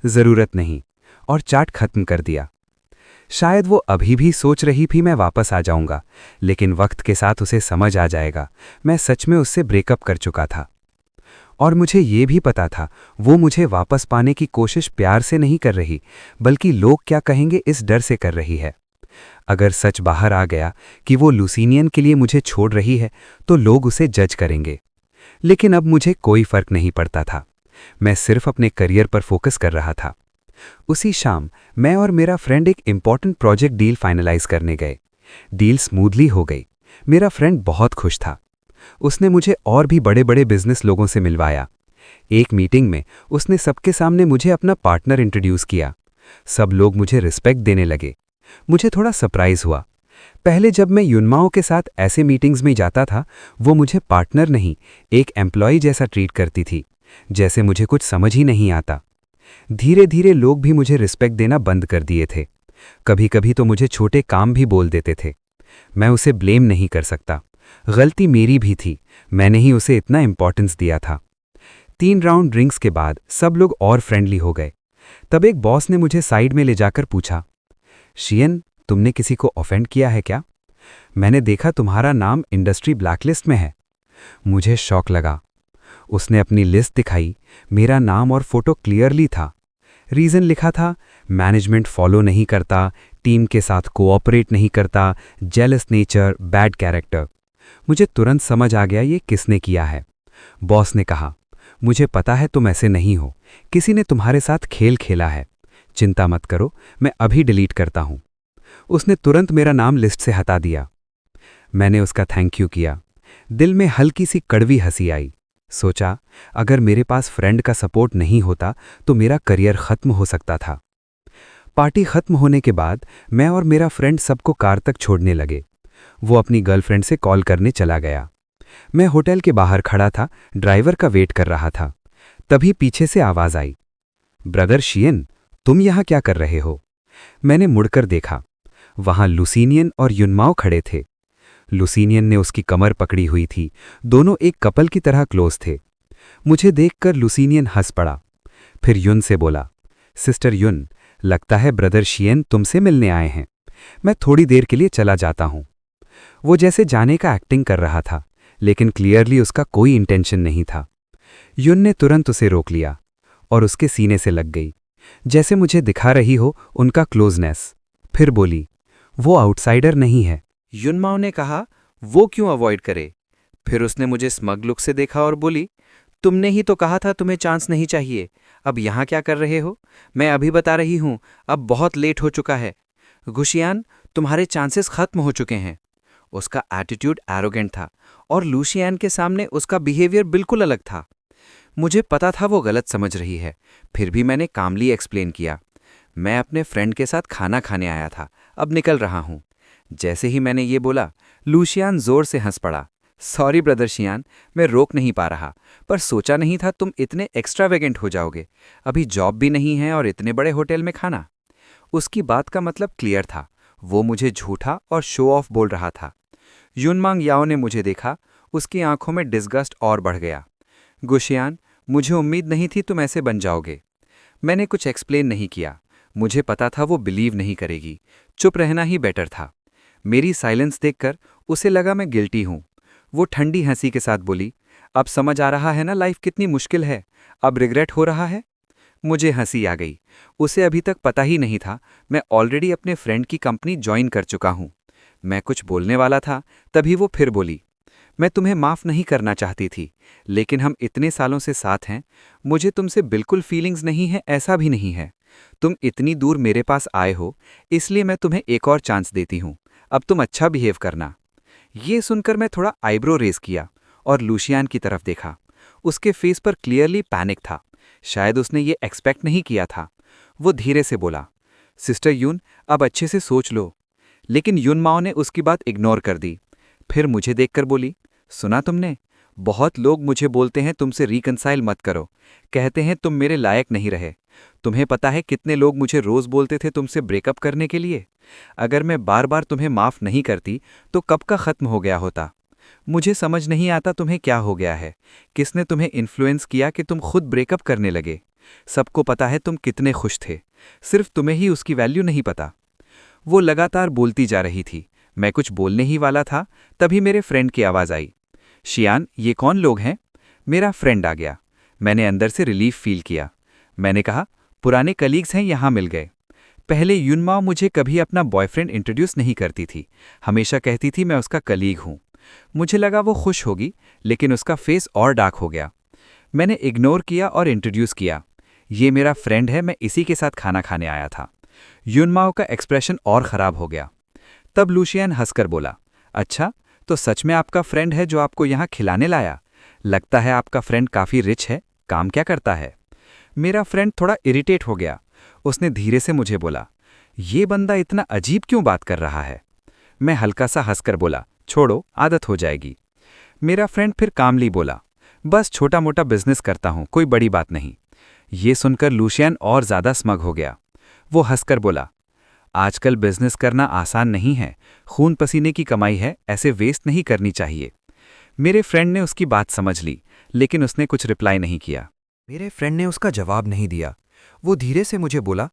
जरूरत नहीं, और चैट खत्म कर दिया। शायद वो अभी भी सोच रही थी मैं वापस आ जाऊंगा, लेकिन वक्त के साथ उसे समझ आ जाएगा मैं सच में उससे ब्रेकअप कर चुका था। और मुझे ये भी पता था वो मुझे वापस पाने की कोशिश प्यार से नहीं कर रही, बल्कि लोग क्या कहेंगे इस डर से कर रही है। अगर सच बाहर आ गया कि वो लुसीनियन के लिए मुझे छोड़ रही है तो लोग उसे जज करेंगे। लेकिन अब मुझे कोई फर्क नहीं पड़ता था। मैं सिर्फ अपने करियर पर फोकस कर रहा था। उसी शाम मैं और मेरा फ्रेंड एक इंपॉर्टेंट प्रोजेक्ट डील फाइनलाइज करने गए। डील स्मूथली हो गई। मेरा फ्रेंड बहुत खुश था। उसने मुझे और भी बड़े बड़े बिजनेस लोगों से मिलवाया। एक मीटिंग में उसने सबके सामने मुझे अपना पार्टनर इंट्रोड्यूस किया। सब लोग मुझे रिस्पेक्ट देने लगे। मुझे थोड़ा सरप्राइज हुआ। पहले जब मैं युनमाओ के साथ ऐसे मीटिंग्स में जाता था, वो मुझे पार्टनर नहीं, एक एम्प्लॉय जैसा ट्रीट करती थी, जैसे मुझे कुछ समझ ही नहीं आता। धीरे धीरे लोग भी मुझे रिस्पेक्ट देना बंद कर दिए थे। कभी कभी तो मुझे छोटे काम भी बोल देते थे। मैं उसे ब्लेम नहीं कर सकता। गलती मेरी भी थी, मैंने ही उसे इतना इंपॉर्टेंस दिया था। 3 राउंड ड्रिंक्स के बाद सब लोग और फ्रेंडली हो गए। तब एक बॉस ने मुझे साइड में ले जाकर पूछा, शियन, तुमने किसी को ऑफेंड किया है क्या? मैंने देखा तुम्हारा नाम इंडस्ट्री ब्लैकलिस्ट में है। मुझे शौक लगा। उसने अपनी लिस्ट दिखाई। मेरा नाम और फोटो क्लियरली था। रीजन लिखा था, मैनेजमेंट फॉलो नहीं करता, टीम के साथ कोऑपरेट नहीं करता, जेलस नेचर, बैड कैरेक्टर। मुझे तुरंत समझ आ गया ये किसने किया है। बॉस ने कहा, मुझे पता है तुम ऐसे नहीं हो, किसी ने तुम्हारे साथ खेल खेला है। चिंता मत करो, मैं अभी डिलीट करता हूं। उसने तुरंत मेरा नाम लिस्ट से हटा दिया। मैंने उसका थैंक यू किया। दिल में हल्की सी कड़वी हंसी आई। सोचा, अगर मेरे पास फ्रेंड का सपोर्ट नहीं होता तो मेरा करियर खत्म हो सकता था। पार्टी खत्म होने के बाद मैं और मेरा फ्रेंड सबको कार तक छोड़ने लगे। वो अपनी गर्लफ्रेंड से कॉल करने चला गया। मैं होटल के बाहर खड़ा था, ड्राइवर का वेट कर रहा था। तभी पीछे से आवाज आई, ब्रदर शियन, तुम यहां क्या कर रहे हो? मैंने मुड़कर देखा। वहां लुसीनियन और युनमाओ खड़े थे। लुसीनियन ने उसकी कमर पकड़ी हुई थी। दोनों एक कपल की तरह क्लोज थे। मुझे देखकर लुसीनियन हंस पड़ा। फिर युन से बोला, सिस्टर युन, लगता है ब्रदर शियन तुमसे मिलने आए हैं। मैं थोड़ी देर के लिए चला जाता हूं। वो जैसे जाने का एक्टिंग कर रहा था, लेकिन क्लियरली उसका कोई इंटेंशन नहीं था। युन ने तुरंत उसे रोक लिया और उसके सीने से लग गई, जैसे मुझे दिखा रही हो उनका क्लोजनेस। फिर बोली, वो आउटसाइडर नहीं है। युनमाओ ने कहा, वो क्यों अवॉइड करे? फिर उसने मुझे स्मग लुक से देखा और बोली, तुमने ही तो कहा था तुम्हें चांस नहीं चाहिए। अब यहां क्या कर रहे हो? मैं अभी बता रही हूं, अब बहुत लेट हो चुका है। गुशियान, तुम्हारे चांसेस खत्म हो चुके हैं। उसका एटीट्यूड एरोगेंट था और लूशियान के सामने उसका बिहेवियर बिल्कुल अलग था। मुझे पता था वो गलत समझ रही है, फिर भी मैंने कामली एक्सप्लेन किया। मैं अपने फ्रेंड के साथ खाना खाने आया था, अब निकल रहा हूं। जैसे ही मैंने ये बोला, लूशियान जोर से हंस पड़ा। सॉरी ब्रदर शियान, मैं रोक नहीं पा रहा, पर सोचा नहीं था तुम इतने एक्स्ट्रावेगेंट हो जाओगे। अभी जॉब भी नहीं है और इतने बड़े होटल में खाना। उसकी बात का मतलब क्लियर था, वो मुझे झूठा और शो ऑफ बोल रहा था। युनमांग याओ ने मुझे देखा, उसकी आंखों में डिस्गस्ट और बढ़ गया। गुशियान, मुझे उम्मीद नहीं थी तुम ऐसे बन जाओगे। मैंने कुछ एक्सप्लेन नहीं किया। मुझे पता था वो बिलीव नहीं करेगी। चुप रहना ही बेटर था। मेरी साइलेंस देखकर उसे लगा मैं गिल्टी हूं। वो ठंडी हंसी के साथ बोली, अब समझ आ रहा है ना लाइफ कितनी मुश्किल है? अब रिग्रेट हो रहा है? मुझे हंसी आ गई। उसे अभी तक पता ही नहीं था मैं ऑलरेडी अपने फ्रेंड की कंपनी ज्वाइन कर चुका हूं। मैं कुछ बोलने वाला था, तभी वो फिर बोली, मैं तुम्हें माफ़ नहीं करना चाहती थी, लेकिन हम इतने सालों से साथ हैं, मुझे तुमसे बिल्कुल फीलिंग्स नहीं है, ऐसा भी नहीं है। तुम इतनी दूर मेरे पास आए हो, इसलिए मैं तुम्हें एक और चांस देती हूँ। अब तुम अच्छा बिहेव करना। ये सुनकर मैं थोड़ा आईब्रो रेज किया और लूशियान की तरफ देखा। उसके फेस पर क्लियरली पैनिक था। शायद उसने ये एक्सपेक्ट नहीं किया था। वो धीरे से बोला, सिस्टर यून, अब अच्छे से सोच लो। लेकिन युन माओ ने उसकी बात इग्नोर कर दी। फिर मुझे देखकर बोली, सुना तुमने? बहुत लोग मुझे बोलते हैं तुमसे रिकंसाइल मत करो, कहते हैं तुम मेरे लायक नहीं रहे। तुम्हें पता है कितने लोग मुझे रोज बोलते थे तुमसे ब्रेकअप करने के लिए? अगर मैं बार बार तुम्हें माफ नहीं करती तो कब का खत्म हो गया होता। मुझे समझ नहीं आता तुम्हें क्या हो गया है, किसने तुम्हें इन्फ्लुएंस किया कि तुम खुद ब्रेकअप करने लगे। सबको पता है तुम कितने खुश थे, सिर्फ तुम्हें ही उसकी वैल्यू नहीं पता। वो लगातार बोलती जा रही थी। मैं कुछ बोलने ही वाला था, तभी मेरे फ्रेंड की आवाज़ आई, शियान, ये कौन लोग हैं? मेरा फ्रेंड आ गया। मैंने अंदर से रिलीफ फील किया। मैंने कहा, पुराने कलीग्स हैं, यहाँ मिल गए। पहले युनमाओ मुझे कभी अपना बॉयफ्रेंड इंट्रोड्यूस नहीं करती थी, हमेशा कहती थी मैं उसका कलीग हूँ। मुझे लगा वो खुश होगी, लेकिन उसका फेस और डार्क हो गया। मैंने इग्नोर किया और इंट्रोड्यूस किया, ये मेरा फ्रेंड है, मैं इसी के साथ खाना खाने आया था। युनमाओ का एक्सप्रेशन और ख़राब हो गया। तब लूशियन हंसकर बोला, अच्छा, तो सच में आपका फ्रेंड है जो आपको यहाँ खिलाने लाया? लगता है आपका फ्रेंड काफ़ी रिच है, काम क्या करता है? मेरा फ्रेंड थोड़ा इरिटेट हो गया। उसने धीरे से मुझे बोला, ये बंदा इतना अजीब क्यों बात कर रहा है? मैं हल्का सा हंसकर बोला, छोड़ो, आदत हो जाएगी। मेरा फ्रेंड फिर कामली बोला, बस छोटा मोटा बिजनेस करता हूँ, कोई बड़ी बात नहीं। ये सुनकर लूशियन और ज़्यादा स्मग हो गया। वो हंसकर बोला, आजकल बिजनेस करना आसान नहीं है, खून पसीने की कमाई है, ऐसे वेस्ट नहीं करनी चाहिए। मेरे फ्रेंड ने उसकी बात समझ ली, लेकिन उसने कुछ रिप्लाई नहीं किया। मेरे फ्रेंड ने उसका जवाब नहीं दिया। वो धीरे से मुझे बोला,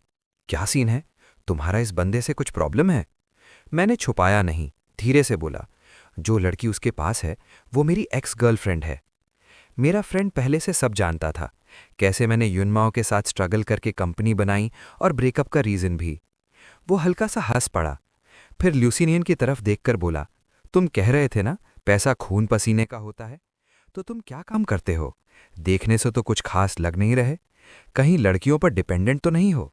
क्या सीन है? तुम्हारा इस बंदे से कुछ प्रॉब्लम है? मैंने छुपाया नहीं, धीरे से बोला, जो लड़की उसके पास है वो मेरी एक्स गर्लफ्रेंड है। मेरा फ्रेंड पहले से सब जानता था, कैसे मैंने युनमाओ के साथ स्ट्रगल करके कंपनी बनाई और ब्रेकअप का रीज़न भी। वो हल्का सा हंस पड़ा, फिर ल्यूसिनियन की तरफ देखकर बोला, तुम कह रहे थे ना पैसा खून पसीने का होता है, तो तुम क्या काम करते हो? देखने से तो कुछ खास लग नहीं रहे, कहीं लड़कियों पर डिपेंडेंट तो नहीं हो?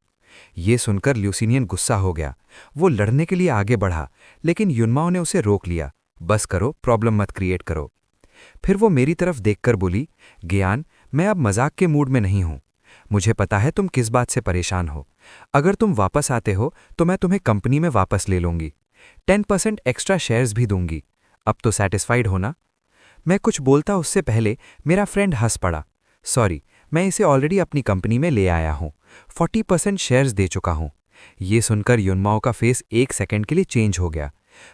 ये सुनकर ल्यूसिनियन गुस्सा हो गया। वो लड़ने के लिए आगे बढ़ा, लेकिन युनमाओ ने उसे रोक लिया, बस करो, प्रॉब्लम मत क्रिएट करो। फिर वो मेरी तरफ देखकर बोली, ज्ञान, मैं अब मजाक के मूड में नहीं हूं। मुझे पता है तुम किस बात से परेशान हो। अगर तुम वापस आते हो तो मैं तुम्हें कंपनी में वापस ले लूंगी, 10% एक्स्ट्रा शेयर्स भी दूंगी। अब तो सैटिस्फाइड हो ना? मैं कुछ बोलता उससे पहले मेरा फ्रेंड हंस पड़ा, सॉरी, मैं इसे ऑलरेडी अपनी कंपनी में ले आया हूं, 40% शेयर्स दे चुका हूं। ये सुनकर युनमाओ का फेस एक सेकंड के लिए चेंज हो गया।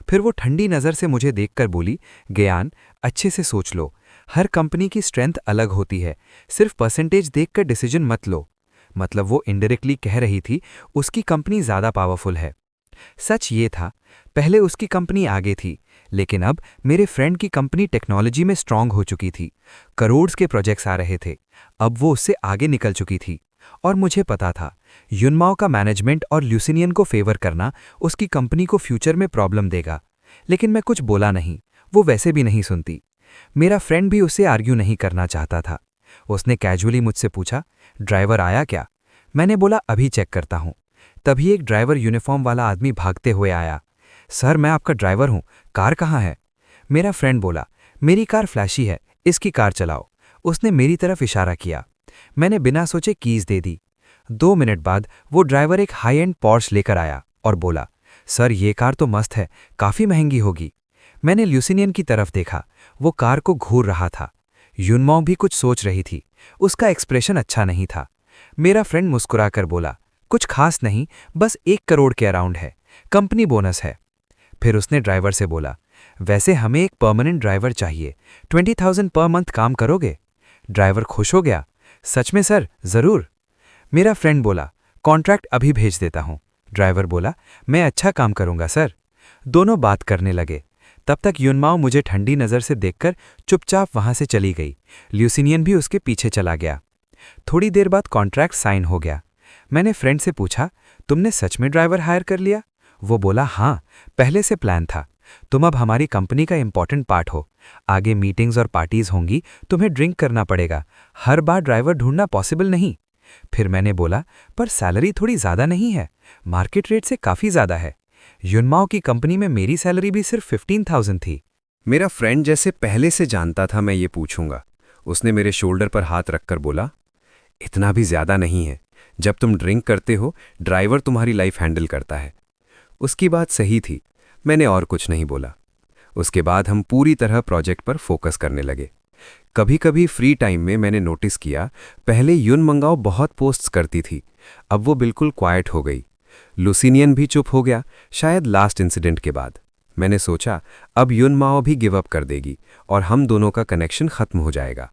फिर वो ठंडी नज़र से मुझे देखकर बोली, ज्ञान, अच्छे से सोच लो, हर कंपनी की स्ट्रेंथ अलग होती है, सिर्फ परसेंटेज देखकर डिसीजन मत लो। मतलब वो इनडायरेक्टली कह रही थी उसकी कंपनी ज़्यादा पावरफुल है। सच ये था, पहले उसकी कंपनी आगे थी, लेकिन अब मेरे फ्रेंड की कंपनी टेक्नोलॉजी में स्ट्रांग हो चुकी थी, करोड़्स के प्रोजेक्ट्स आ रहे थे। अब वो उससे आगे निकल चुकी थी। और मुझे पता था युनमाओ का मैनेजमेंट और ल्यूसिनियन को फेवर करना उसकी कंपनी को फ्यूचर में प्रॉब्लम देगा। लेकिन मैं कुछ बोला नहीं, वो वैसे भी नहीं सुनती। मेरा फ्रेंड भी उससे आर्ग्यू नहीं करना चाहता था। उसने कैजुअली मुझसे पूछा, ड्राइवर आया क्या? मैंने बोला, अभी चेक करता हूं। तभी एक ड्राइवर यूनिफॉर्म वाला आदमी भागते हुए आया। सर, मैं आपका ड्राइवर हूं, कार कहाँ है? मेरा फ्रेंड बोला, मेरी कार फ्लैशी है, इसकी कार चलाओ। उसने मेरी तरफ इशारा किया। मैंने बिना सोचे कीज दे दी। 2 मिनट बाद वो ड्राइवर एक हाई एंड पॉर्श लेकर आया और बोला, सर, ये कार तो मस्त है, काफ़ी महंगी होगी। मैंने ल्यूसिनियन की तरफ देखा, वो कार को घूर रहा था। युनमाओ भी कुछ सोच रही थी, उसका एक्सप्रेशन अच्छा नहीं था। मेरा फ्रेंड मुस्कुराकर बोला, कुछ खास नहीं, बस 1 करोड़ के अराउंड है, कंपनी बोनस है। फिर उसने ड्राइवर से बोला, वैसे हमें एक परमानेंट ड्राइवर चाहिए, 20,000 पर मंथ काम करोगे? ड्राइवर खुश हो गया, सच में सर, ज़रूर। मेरा फ्रेंड बोला, कॉन्ट्रैक्ट अभी भेज देता हूं। ड्राइवर बोला, मैं अच्छा काम करूंगा सर। दोनों बात करने लगे। तब तक युनमाओ मुझे ठंडी नज़र से देखकर चुपचाप वहां से चली गई। ल्यूसिनियन भी उसके पीछे चला गया। थोड़ी देर बाद कॉन्ट्रैक्ट साइन हो गया। मैंने फ्रेंड से पूछा, तुमने सच में ड्राइवर हायर कर लिया? वो बोला, हाँ, पहले से प्लान था। तुम अब हमारी कंपनी का इंपॉर्टेंट पार्ट हो। आगे मीटिंग्स और पार्टीज होंगी, तुम्हें ड्रिंक करना पड़ेगा। हर बार ड्राइवर ढूंढना पॉसिबल नहीं। फिर मैंने बोला, पर सैलरी थोड़ी ज़्यादा नहीं है? मार्केट रेट से काफ़ी ज़्यादा है। युनमाओ की कंपनी में मेरी सैलरी भी सिर्फ 15,000 थी। मेरा फ्रेंड जैसे पहले से जानता था मैं ये पूछूंगा, उसने मेरे शोल्डर पर हाथ रखकर बोला, इतना भी ज्यादा नहीं है। जब तुम ड्रिंक करते हो, ड्राइवर तुम्हारी लाइफ हैंडल करता है। उसकी बात सही थी। मैंने और कुछ नहीं बोला। उसके बाद हम पूरी तरह प्रोजेक्ट पर फोकस करने लगे। कभी कभी फ्री टाइम में मैंने नोटिस किया, पहले युन मंगाओ बहुत पोस्ट्स करती थी, अब वो बिल्कुल क्वाइट हो गई। लुसिनियन भी चुप हो गया, शायद लास्ट इंसिडेंट के बाद। मैंने सोचा अब युन माओ भी गिव अप कर देगी और हम दोनों का कनेक्शन खत्म हो जाएगा।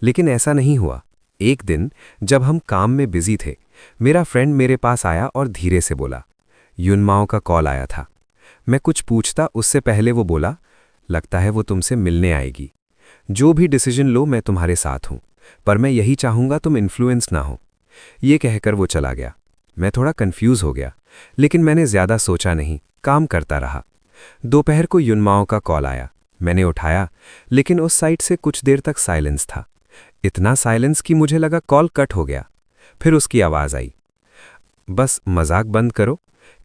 लेकिन ऐसा नहीं हुआ। एक दिन जब हम काम में बिजी थे, मेरा फ्रेंड मेरे पास आया और धीरे से बोला, युन माओ का कॉल आया था। मैं कुछ पूछता उससे पहले वो बोला, लगता है वो तुमसे मिलने आएगी। जो भी डिसीजन लो मैं तुम्हारे साथ हूं, पर मैं यही चाहूंगा तुम इन्फ्लुएंस ना हो। ये कहकर वो चला गया। मैं थोड़ा कंफ्यूज हो गया, लेकिन मैंने ज्यादा सोचा नहीं, काम करता रहा। दोपहर को युनमाओ का कॉल आया। मैंने उठाया, लेकिन उस साइड से कुछ देर तक साइलेंस था। इतना साइलेंस कि मुझे लगा कॉल कट हो गया। फिर उसकी आवाज आई, बस मजाक बंद करो,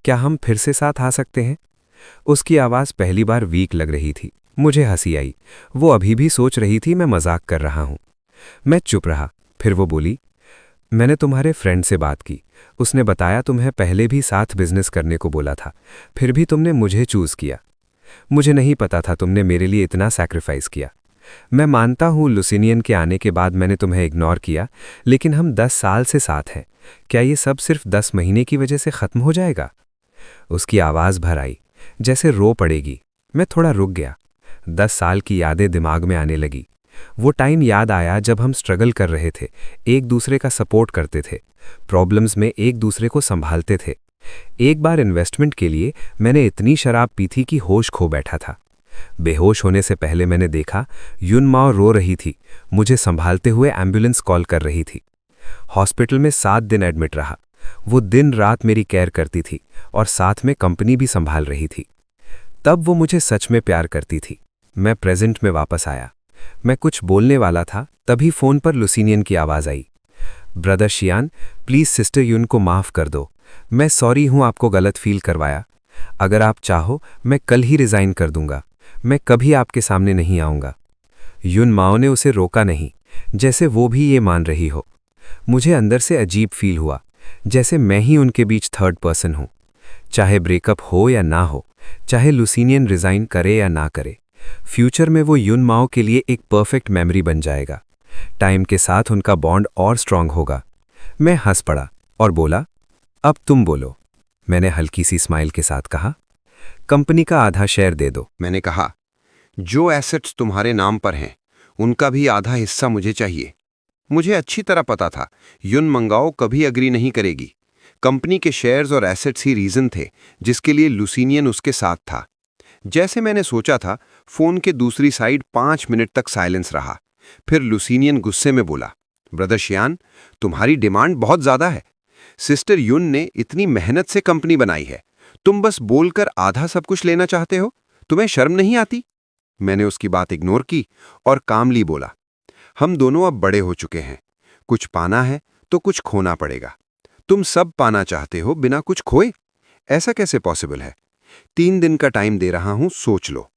क्या हम फिर से साथ आ सकते हैं? उसकी आवाज पहली बार वीक लग रही थी। मुझे हंसी आई। वो अभी भी सोच रही थी मैं मजाक कर रहा हूं। मैं चुप रहा। फिर वो बोली, मैंने तुम्हारे फ्रेंड से बात की, उसने बताया तुम्हें पहले भी साथ बिजनेस करने को बोला था, फिर भी तुमने मुझे चूज किया। मुझे नहीं पता था तुमने मेरे लिए इतना सैक्रिफाइस किया। मैं मानता हूं लुसिनियन के आने के बाद मैंने तुम्हें इग्नोर किया, लेकिन हम 10 साल से साथ हैं। क्या ये सब सिर्फ 10 महीने की वजह से खत्म हो जाएगा? उसकी आवाज भर आई, जैसे रो पड़ेगी। मैं थोड़ा रुक गया। 10 साल की यादें दिमाग में आने लगी। वो टाइम याद आया जब हम स्ट्रगल कर रहे थे, एक दूसरे का सपोर्ट करते थे, प्रॉब्लम्स में एक दूसरे को संभालते थे। एक बार इन्वेस्टमेंट के लिए मैंने इतनी शराब पी थी कि होश खो बैठा था। बेहोश होने से पहले मैंने देखा युन माओ रो रही थी, मुझे संभालते हुए एम्बुलेंस कॉल कर रही थी। हॉस्पिटल में 7 दिन एडमिट रहा। वो दिन रात मेरी केयर करती थी और साथ में कंपनी भी संभाल रही थी। तब वो मुझे सच में प्यार करती थी। मैं प्रेजेंट में वापस आया। मैं कुछ बोलने वाला था, तभी फोन पर लुसिनियन की आवाज आई, ब्रदर शियान, प्लीज सिस्टर युन को माफ कर दो। मैं सॉरी हूं आपको गलत फील करवाया। अगर आप चाहो मैं कल ही रिजाइन कर दूंगा। मैं कभी आपके सामने नहीं आऊंगा। युन माओ ने उसे रोका नहीं, जैसे वो भी ये मान रही हो। मुझे अंदर से अजीब फील हुआ, जैसे मैं ही उनके बीच थर्ड पर्सन हूं। चाहे ब्रेकअप हो या ना हो, चाहे लुसिनियन रिजाइन करे या ना करे, फ्यूचर में वो युन माओ के लिए एक परफेक्ट मेमोरी बन जाएगा। टाइम के साथ उनका बॉन्ड और स्ट्रांग होगा। मैं हंस पड़ा और बोला, अब तुम बोलो। मैंने हल्की सी स्माइल के साथ कहा, कंपनी का आधा शेयर दे दो। मैंने कहा, जो एसेट्स तुम्हारे नाम पर हैं उनका भी आधा हिस्सा मुझे चाहिए। मुझे अच्छी तरह पता था युन मंगाओ कभी अग्री नहीं करेगी। कंपनी के शेयर्स और एसेट्स ही रीजन थे जिसके लिए लुसिनियन उसके साथ था। जैसे मैंने सोचा था, फोन के दूसरी साइड 5 मिनट तक साइलेंस रहा। फिर लुसिनियन गुस्से में बोला, ब्रदर शियान, तुम्हारी डिमांड बहुत ज्यादा है। सिस्टर युन ने इतनी मेहनत से कंपनी बनाई है, तुम बस बोलकर आधा सब कुछ लेना चाहते हो? तुम्हें शर्म नहीं आती? मैंने उसकी बात इग्नोर की और कामली बोला, हम दोनों अब बड़े हो चुके हैं। कुछ पाना है तो कुछ खोना पड़ेगा। तुम सब पाना चाहते हो बिना कुछ खोए? ऐसा कैसे पॉसिबल है? 3 दिन का टाइम दे रहा हूं, सोच लो।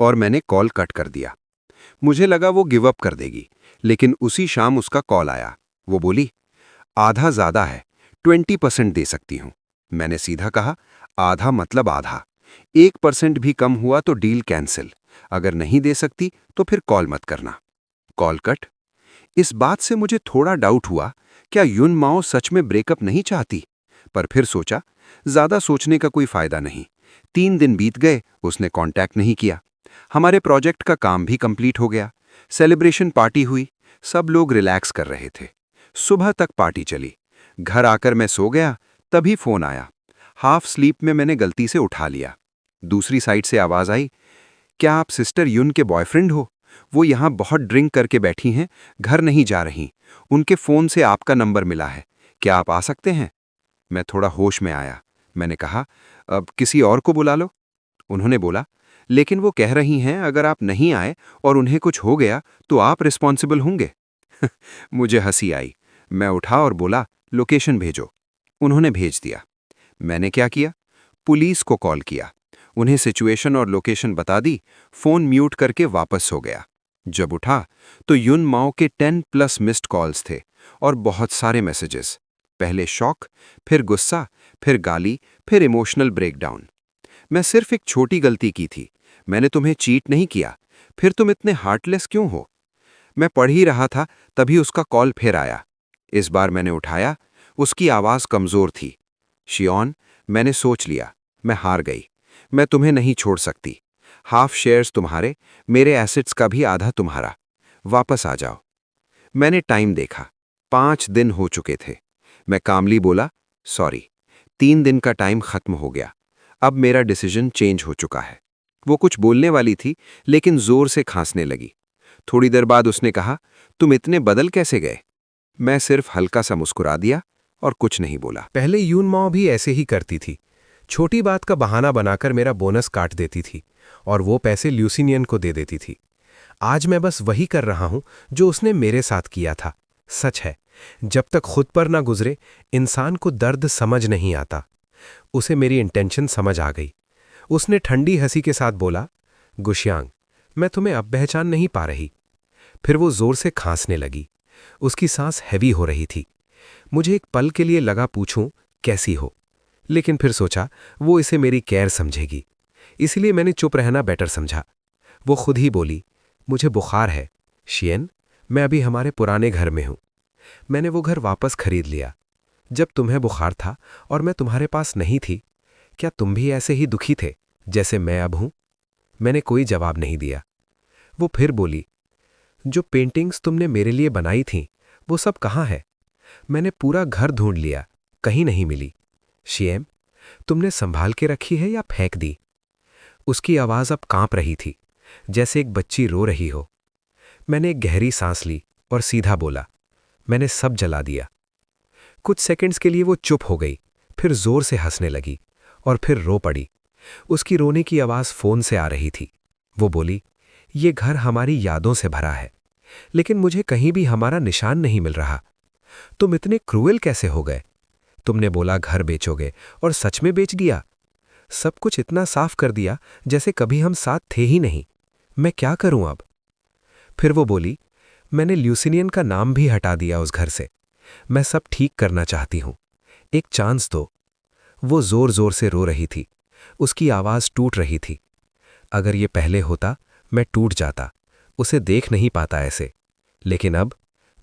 और मैंने कॉल कट कर दिया। मुझे लगा वो गिव अप कर देगी, लेकिन उसी शाम उसका कॉल आया। वो बोली, आधा ज्यादा है, 20% दे सकती हूं। मैंने सीधा कहा, आधा मतलब आधा। 1% भी कम हुआ तो डील कैंसिल। अगर नहीं दे सकती तो फिर कॉल मत करना। Call cut. इस बात से मुझे थोड़ा डाउट हुआ, क्या युन माओ सच में ब्रेकअप नहीं चाहती? पर फिर सोचा, ज्यादा सोचने का कोई फायदा नहीं। 3 दिन बीत गए, उसने कांटेक्ट नहीं किया। हमारे प्रोजेक्ट का काम भी कंप्लीट हो गया। सेलिब्रेशन पार्टी हुई, सब लोग रिलैक्स कर रहे थे। सुबह तक पार्टी चली। घर आकर मैं सो गया, तभी फोन आया। हाफ स्लीप में मैंने गलती से उठा लिया। दूसरी साइड से आवाज आई, क्या आप सिस्टर युन के बॉयफ्रेंड हो? वो यहाँ बहुत ड्रिंक करके बैठी हैं, घर नहीं जा रही। उनके फ़ोन से आपका नंबर मिला है, क्या आप आ सकते हैं? मैं थोड़ा होश में आया। मैंने कहा, अब किसी और को बुला लो। उन्होंने बोला, लेकिन वो कह रही हैं अगर आप नहीं आए और उन्हें कुछ हो गया तो आप रिस्पॉन्सिबल होंगे। मुझे हंसी आई। मैं उठा और बोला, लोकेशन भेजो। उन्होंने भेज दिया। मैंने क्या किया? पुलिस को कॉल किया, उन्हें सिचुएशन और लोकेशन बता दी, फोन म्यूट करके वापस हो गया। जब उठा तो युन माओ के 10+ मिस्ड कॉल्स थे और बहुत सारे मैसेजेस। पहले शॉक, फिर गुस्सा, फिर गाली, फिर इमोशनल ब्रेकडाउन। मैं सिर्फ एक छोटी गलती की थी, मैंने तुम्हें चीट नहीं किया, फिर तुम इतने हार्टलेस क्यों हो? मैं पढ़ ही रहा था तभी उसका कॉल फिर आया। इस बार मैंने उठाया। उसकी आवाज़ कमज़ोर थी। शियोन, मैंने सोच लिया, मैं हार गई। मैं तुम्हें नहीं छोड़ सकती। हाफ शेयर्स तुम्हारे, मेरे एसेट्स का भी आधा तुम्हारा। वापस आ जाओ। मैंने टाइम देखा, 5 दिन हो चुके थे। मैं कामली बोला, सॉरी, 3 दिन का टाइम खत्म हो गया। अब मेरा डिसीजन चेंज हो चुका है। वो कुछ बोलने वाली थी लेकिन जोर से खांसने लगी। थोड़ी देर बाद उसने कहा, तुम इतने बदल कैसे गए? मैं सिर्फ हल्का सा मुस्कुरा दिया और कुछ नहीं बोला। पहले यून माओ भी ऐसे ही करती थी। छोटी बात का बहाना बनाकर मेरा बोनस काट देती थी और वो पैसे ल्यूसिनियन को दे देती थी। आज मैं बस वही कर रहा हूं जो उसने मेरे साथ किया था। सच है, जब तक खुद पर ना गुजरे इंसान को दर्द समझ नहीं आता। उसे मेरी इंटेंशन समझ आ गई। उसने ठंडी हंसी के साथ बोला, गुशियांग, मैं तुम्हें अब पहचान नहीं पा रही। फिर वो जोर से खांसने लगी। उसकी सांस हैवी हो रही थी। मुझे एक पल के लिए लगा पूछूं कैसी हो, लेकिन फिर सोचा वो इसे मेरी केयर समझेगी, इसलिए मैंने चुप रहना बेटर समझा। वो खुद ही बोली, मुझे बुखार है शियन, मैं अभी हमारे पुराने घर में हूं। मैंने वो घर वापस खरीद लिया। जब तुम्हें बुखार था और मैं तुम्हारे पास नहीं थी, क्या तुम भी ऐसे ही दुखी थे जैसे मैं अब हूं? मैंने कोई जवाब नहीं दिया। वो फिर बोली, जो पेंटिंग्स तुमने मेरे लिए बनाई थीं, वो सब कहाँ है? मैंने पूरा घर ढूंढ लिया, कहीं नहीं मिली। शिएम, तुमने संभाल के रखी है या फेंक दी? उसकी आवाज अब कांप रही थी, जैसे एक बच्ची रो रही हो। मैंने एक गहरी सांस ली और सीधा बोला, मैंने सब जला दिया। कुछ सेकंड्स के लिए वो चुप हो गई, फिर जोर से हंसने लगी और फिर रो पड़ी। उसकी रोने की आवाज फोन से आ रही थी। वो बोली, ये घर हमारी यादों से भरा है, लेकिन मुझे कहीं भी हमारा निशान नहीं मिल रहा। तुम इतने क्रूएल कैसे हो गए? तुमने बोला घर बेचोगे और सच में बेच दिया। सब कुछ इतना साफ कर दिया जैसे कभी हम साथ थे ही नहीं। मैं क्या करूं अब? फिर वो बोली, मैंने ल्यूसिनियन का नाम भी हटा दिया उस घर से। मैं सब ठीक करना चाहती हूं, एक चांस दो। वो जोर जोर से रो रही थी, उसकी आवाज टूट रही थी। अगर ये पहले होता मैं टूट जाता, उसे देख नहीं पाता ऐसे, लेकिन अब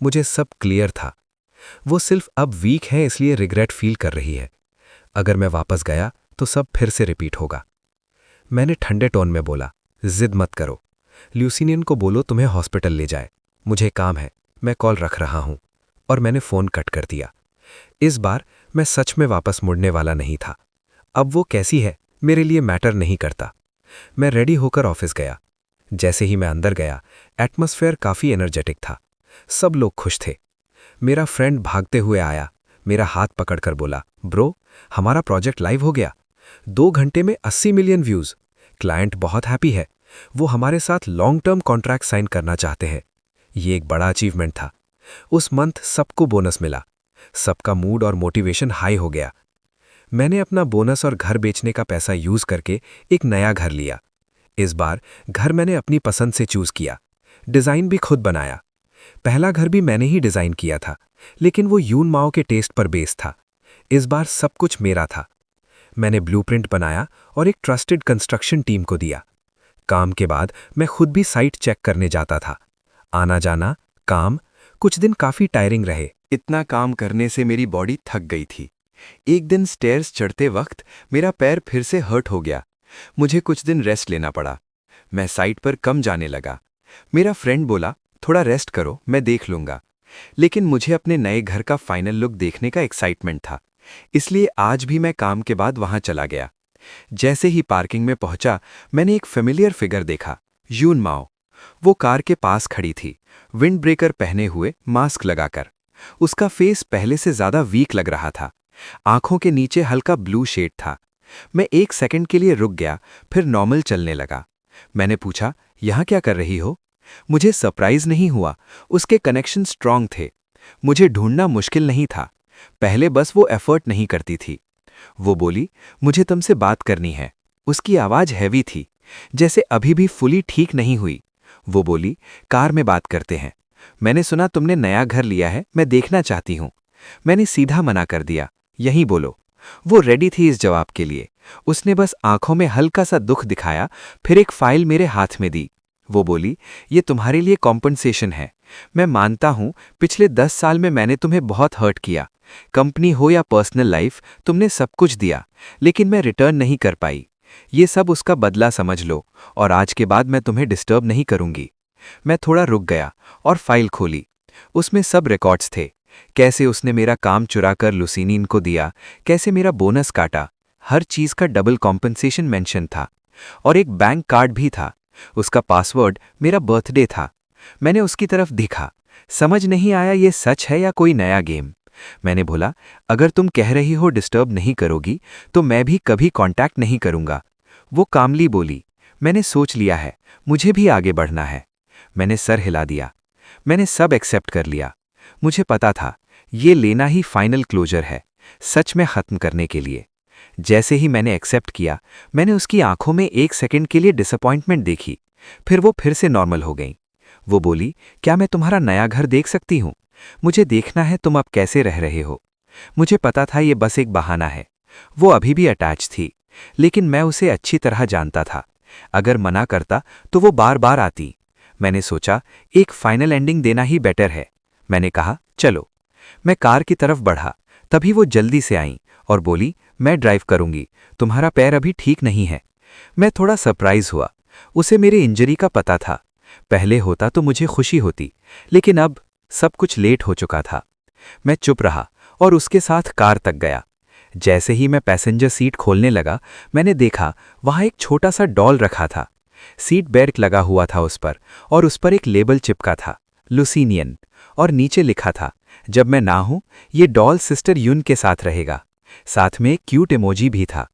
मुझे सब क्लियर था। वो सिर्फ अब वीक है इसलिए रिग्रेट फील कर रही है। अगर मैं वापस गया तो सब फिर से रिपीट होगा। मैंने ठंडे टोन में बोला, जिद मत करो, ल्यूसिनियन को बोलो तुम्हें हॉस्पिटल ले जाए, मुझे काम है, मैं कॉल रख रहा हूं। और मैंने फोन कट कर दिया। इस बार मैं सच में वापस मुड़ने वाला नहीं था। अब वो कैसी है मेरे लिए मैटर नहीं करता। मैं रेडी होकर ऑफिस गया। जैसे ही मैं अंदर गया, एटमॉस्फेयर काफी एनर्जेटिक था। सब लोग खुश थे। मेरा फ्रेंड भागते हुए आया, मेरा हाथ पकड़कर बोला, ब्रो, हमारा प्रोजेक्ट लाइव हो गया। 2 घंटे में 80 मिलियन व्यूज। क्लाइंट बहुत हैप्पी है, वो हमारे साथ लॉन्ग टर्म कॉन्ट्रैक्ट साइन करना चाहते हैं। ये एक बड़ा अचीवमेंट था। उस मंथ सबको बोनस मिला। सबका मूड और मोटिवेशन हाई हो गया। मैंने अपना बोनस और घर बेचने का पैसा यूज करके एक नया घर लिया। इस बार घर मैंने अपनी पसंद से चूज किया, डिजाइन भी खुद बनाया। पहला घर भी मैंने ही डिजाइन किया था, लेकिन वो यून माओ के टेस्ट पर बेस्ड था। इस बार सब कुछ मेरा था। मैंने ब्लूप्रिंट बनाया और एक ट्रस्टेड कंस्ट्रक्शन टीम को दिया। काम के बाद मैं खुद भी साइट चेक करने जाता था। आना जाना, काम। कुछ दिन काफी टायरिंग रहे। इतना काम करने से मेरी बॉडी थक गई थी। एक दिन स्टेयर्स चढ़ते वक्त मेरा पैर फिर से हर्ट हो गया। मुझे कुछ दिन रेस्ट लेना पड़ा। मैं साइट पर कम जाने लगा। मेरा फ्रेंड बोला, थोड़ा रेस्ट करो, मैं देख लूंगा। लेकिन मुझे अपने नए घर का फाइनल लुक देखने का एक्साइटमेंट था, इसलिए आज भी मैं काम के बाद वहां चला गया। जैसे ही पार्किंग में पहुंचा, मैंने एक फेमिलियर फिगर देखा, यून माओ। वो कार के पास खड़ी थी, विंड ब्रेकर पहने हुए, मास्क लगाकर। उसका फेस पहले से ज्यादा वीक लग रहा था। आंखों के नीचे हल्का ब्लू शेड था। मैं 1 सेकंड के लिए रुक गया, फिर नॉर्मल चलने लगा। मैंने पूछा, यहाँ क्या कर रही हो? मुझे सरप्राइज नहीं हुआ, उसके कनेक्शन स्ट्रांग थे। मुझे ढूंढना मुश्किल नहीं था, पहले बस वो एफर्ट नहीं करती थी। वो बोली, मुझे तुमसे बात करनी है। उसकी आवाज हैवी थी, जैसे अभी भी फुली ठीक नहीं हुई। वो बोली, कार में बात करते हैं। मैंने सुना तुमने नया घर लिया है, मैं देखना चाहती हूं। मैंने सीधा मना कर दिया, यहीं बोलो। वो रेडी थी इस जवाब के लिए। उसने बस आंखों में हल्का सा दुख दिखाया, फिर एक फाइल मेरे हाथ में दी। वो बोली, ये तुम्हारे लिए कॉम्पनसेशन है। मैं मानता हूं पिछले 10 साल में मैंने तुम्हें बहुत हर्ट किया। कंपनी हो या पर्सनल लाइफ, तुमने सब कुछ दिया, लेकिन मैं रिटर्न नहीं कर पाई। ये सब उसका बदला समझ लो, और आज के बाद मैं तुम्हें डिस्टर्ब नहीं करूंगी। मैं थोड़ा रुक गया और फाइल खोली। उसमें सब रिकॉर्ड्स थे, कैसे उसने मेरा काम चुराकर लुसीनीन को दिया, कैसे मेरा बोनस काटा। हर चीज का डबल कॉम्पनसेशन मेंशन था, और एक बैंक कार्ड भी था। उसका पासवर्ड मेरा बर्थडे था। मैंने उसकी तरफ देखा, समझ नहीं आया ये सच है या कोई नया गेम। मैंने बोला, अगर तुम कह रही हो डिस्टर्ब नहीं करोगी, तो मैं भी कभी कांटेक्ट नहीं करूंगा। वो कामली बोली, मैंने सोच लिया है, मुझे भी आगे बढ़ना है। मैंने सर हिला दिया। मैंने सब एक्सेप्ट कर लिया। मुझे पता था ये लेना ही फाइनल क्लोजर है, सच में खत्म करने के लिए। जैसे ही मैंने एक्सेप्ट किया, मैंने उसकी आंखों में 1 सेकंड के लिए डिसअपॉइंटमेंट देखी, फिर वो फिर से नॉर्मल हो गई। वो बोली, क्या मैं तुम्हारा नया घर देख सकती हूँ? मुझे देखना है तुम अब कैसे रह रहे हो। मुझे पता था ये बस एक बहाना है। वो अभी भी अटैच थी, लेकिन मैं उसे अच्छी तरह जानता था। अगर मना करता तो वो बार बार आती। मैंने सोचा, एक फाइनल एंडिंग देना ही बेटर है। मैंने कहा, चलो। मैं कार की तरफ बढ़ा, तभी वो जल्दी से आई और बोली, मैं ड्राइव करूंगी, तुम्हारा पैर अभी ठीक नहीं है। मैं थोड़ा सरप्राइज हुआ। उसे मेरे इंजरी का पता था। पहले होता तो मुझे खुशी होती, लेकिन अब सब कुछ लेट हो चुका था। मैं चुप रहा और उसके साथ कार तक गया। जैसे ही मैं पैसेंजर सीट खोलने लगा, मैंने देखा वहां एक छोटा सा डॉल रखा था। सीट बेल्ट लगा हुआ था उस पर, और उस पर एक लेबल चिपका था, लुसीनियन, और नीचे लिखा था, जब मैं ना हूं ये डॉल सिस्टर यून के साथ रहेगा। साथ में एक क्यूट इमोजी भी था।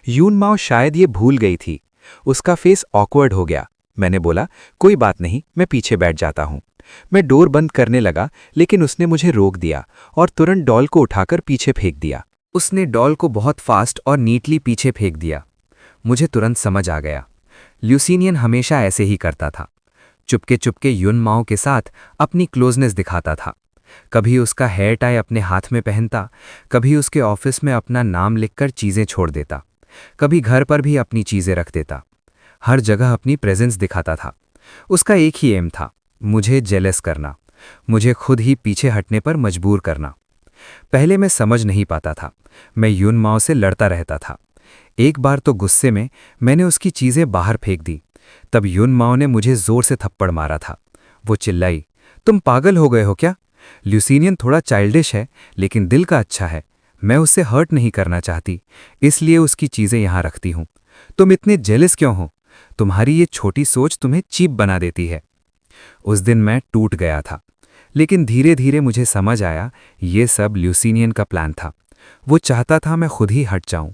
यून माओ शायद ये भूल गई थी। उसका फेस ऑकवर्ड हो गया। मैंने बोला, कोई बात नहीं, मैं पीछे बैठ जाता हूं। मैं डोर बंद करने लगा, लेकिन उसने मुझे रोक दिया और तुरंत डॉल को उठाकर पीछे फेंक दिया। उसने डॉल को बहुत फास्ट और नीटली पीछे फेंक दिया। मुझे तुरंत समझ आ गया, ल्यूसीनियन हमेशा ऐसे ही करता था। चुपके चुपके युन माओ के साथ अपनी क्लोजनेस दिखाता था। कभी उसका हेयर टाई अपने हाथ में पहनता, कभी उसके ऑफिस में अपना नाम लिखकर चीज़ें छोड़ देता, कभी घर पर भी अपनी चीज़ें रख देता। हर जगह अपनी प्रेजेंस दिखाता था। उसका एक ही एम था, मुझे जेलस करना, मुझे खुद ही पीछे हटने पर मजबूर करना। पहले मैं समझ नहीं पाता था, मैं युन माओ से लड़ता रहता था। एक बार तो गुस्से में मैंने उसकी चीज़ें बाहर फेंक दी। तब युन माओ ने मुझे जोर से थप्पड़ मारा था। वो चिल्लाई, तुम पागल हो गए हो क्या? ल्यूसीनियन थोड़ा चाइल्डिश है, लेकिन दिल का अच्छा है। मैं उससे हर्ट नहीं करना चाहती, इसलिए उसकी चीज़ें यहाँ रखती हूँ। तुम इतने जेलस क्यों हो? तुम्हारी ये छोटी सोच तुम्हें चीप बना देती है। उस दिन मैं टूट गया था, लेकिन धीरे धीरे मुझे समझ आया ये सब ल्यूसीनियन का प्लान था। वो चाहता था मैं खुद ही हट जाऊं।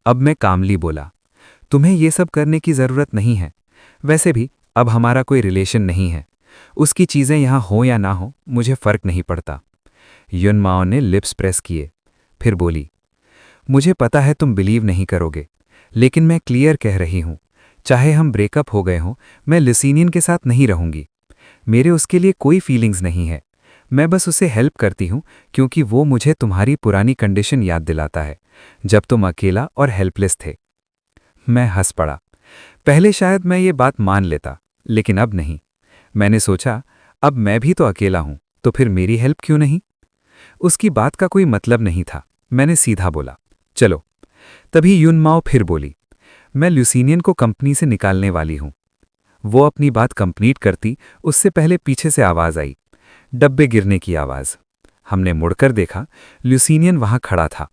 अब मैं कामली बोला, तुम्हें ये सब करने की ज़रूरत नहीं है। वैसे भी अब हमारा कोई रिलेशन नहीं है। उसकी चीज़ें यहाँ हो या ना हो, मुझे फ़र्क नहीं पड़ता। युन माओ ने लिप्स प्रेस किए, फिर बोली, मुझे पता है तुम बिलीव नहीं करोगे, लेकिन मैं क्लियर कह रही हूँ, चाहे हम ब्रेकअप हो गए हों, मैं ल्यूसीनियन के साथ नहीं रहूँगी। मेरे उसके लिए कोई फीलिंग्स नहीं है। मैं बस उसे हेल्प करती हूँ क्योंकि वो मुझे तुम्हारी पुरानी कंडीशन याद दिलाता है, जब तुम अकेला और हेल्पलेस थे। मैं हंस पड़ा। पहले शायद मैं ये बात मान लेता, लेकिन अब नहीं। मैंने सोचा, अब मैं भी तो अकेला हूं, तो फिर मेरी हेल्प क्यों नहीं? उसकी बात का कोई मतलब नहीं था। मैंने सीधा बोला, चलो। तभी युन माओ फिर बोली, मैं ल्यूसीनियन को कंपनी से निकालने वाली हूं। वो अपनी बात कंप्लीट करती, उससे पहले पीछे से आवाज आई, डब्बे गिरने की आवाज। हमने मुड़कर देखा, ल्यूसीनियन वहां खड़ा था।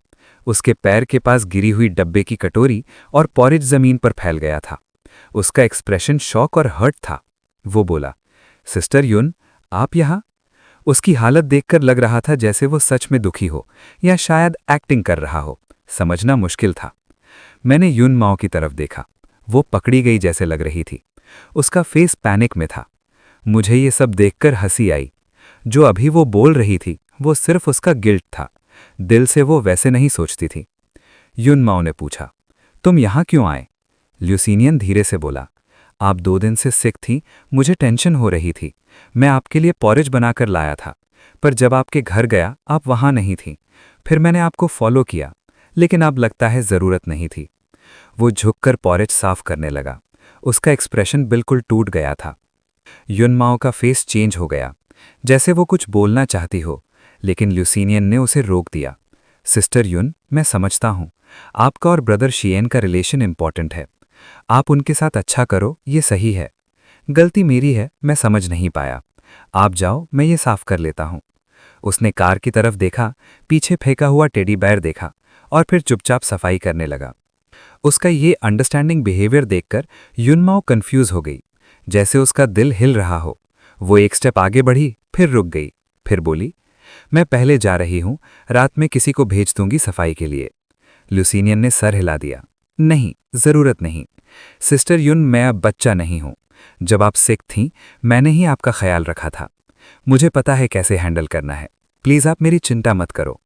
उसके पैर के पास गिरी हुई डब्बे की कटोरी और पॉरेज जमीन पर फैल गया था। उसका एक्सप्रेशन शॉक और हर्ट था। वो बोला, सिस्टर युन, आप यहाँ? उसकी हालत देखकर लग रहा था जैसे वो सच में दुखी हो या शायद एक्टिंग कर रहा हो। समझना मुश्किल था। मैंने युन माओ की तरफ देखा। वो पकड़ी गई जैसे लग रही थी। उसका फेस पैनिक में था। मुझे ये सब देखकर हंसी आई। जो अभी वो बोल रही थी वो सिर्फ उसका गिल्ट था। दिल से वो वैसे नहीं सोचती थी। युन माओ ने पूछा, तुम यहाँ क्यों आए? ल्यूसीनियन धीरे से बोला, आप 2 दिन से सिक थी, मुझे टेंशन हो रही थी। मैं आपके लिए पॉरेज बनाकर लाया था, पर जब आपके घर गया आप वहाँ नहीं थी। फिर मैंने आपको फॉलो किया, लेकिन अब लगता है ज़रूरत नहीं थी। वो झुककर पॉरेज साफ करने लगा। उसका एक्सप्रेशन बिल्कुल टूट गया था। युन माओ का फेस चेंज हो गया, जैसे वो कुछ बोलना चाहती हो, लेकिन ल्यूसीनियन ने उसे रोक दिया। सिस्टर युन, मैं समझता हूँ आपका और ब्रदर शिएन का रिलेशन इंपॉर्टेंट है। आप उनके साथ अच्छा करो, ये सही है। गलती मेरी है, मैं समझ नहीं पाया। आप जाओ, मैं ये साफ कर लेता हूँ। उसने कार की तरफ देखा, पीछे फेंका हुआ टेडी बेयर देखा और फिर चुपचाप सफाई करने लगा। उसका ये अंडरस्टैंडिंग बिहेवियर देखकर युन माओ कंफ्यूज हो गई, जैसे उसका दिल हिल रहा हो। वो एक स्टेप आगे बढ़ी, फिर रुक गई, फिर बोली, मैं पहले जा रही हूँ, रात में किसी को भेज दूंगी सफाई के लिए। ल्यूसीनियन ने सर हिला दिया, नहीं, जरूरत नहीं। सिस्टर युन, मैं अब बच्चा नहीं हूं। जब आप सिक थीं, मैंने ही आपका ख्याल रखा था। मुझे पता है कैसे हैंडल करना है। प्लीज आप मेरी चिंता मत करो।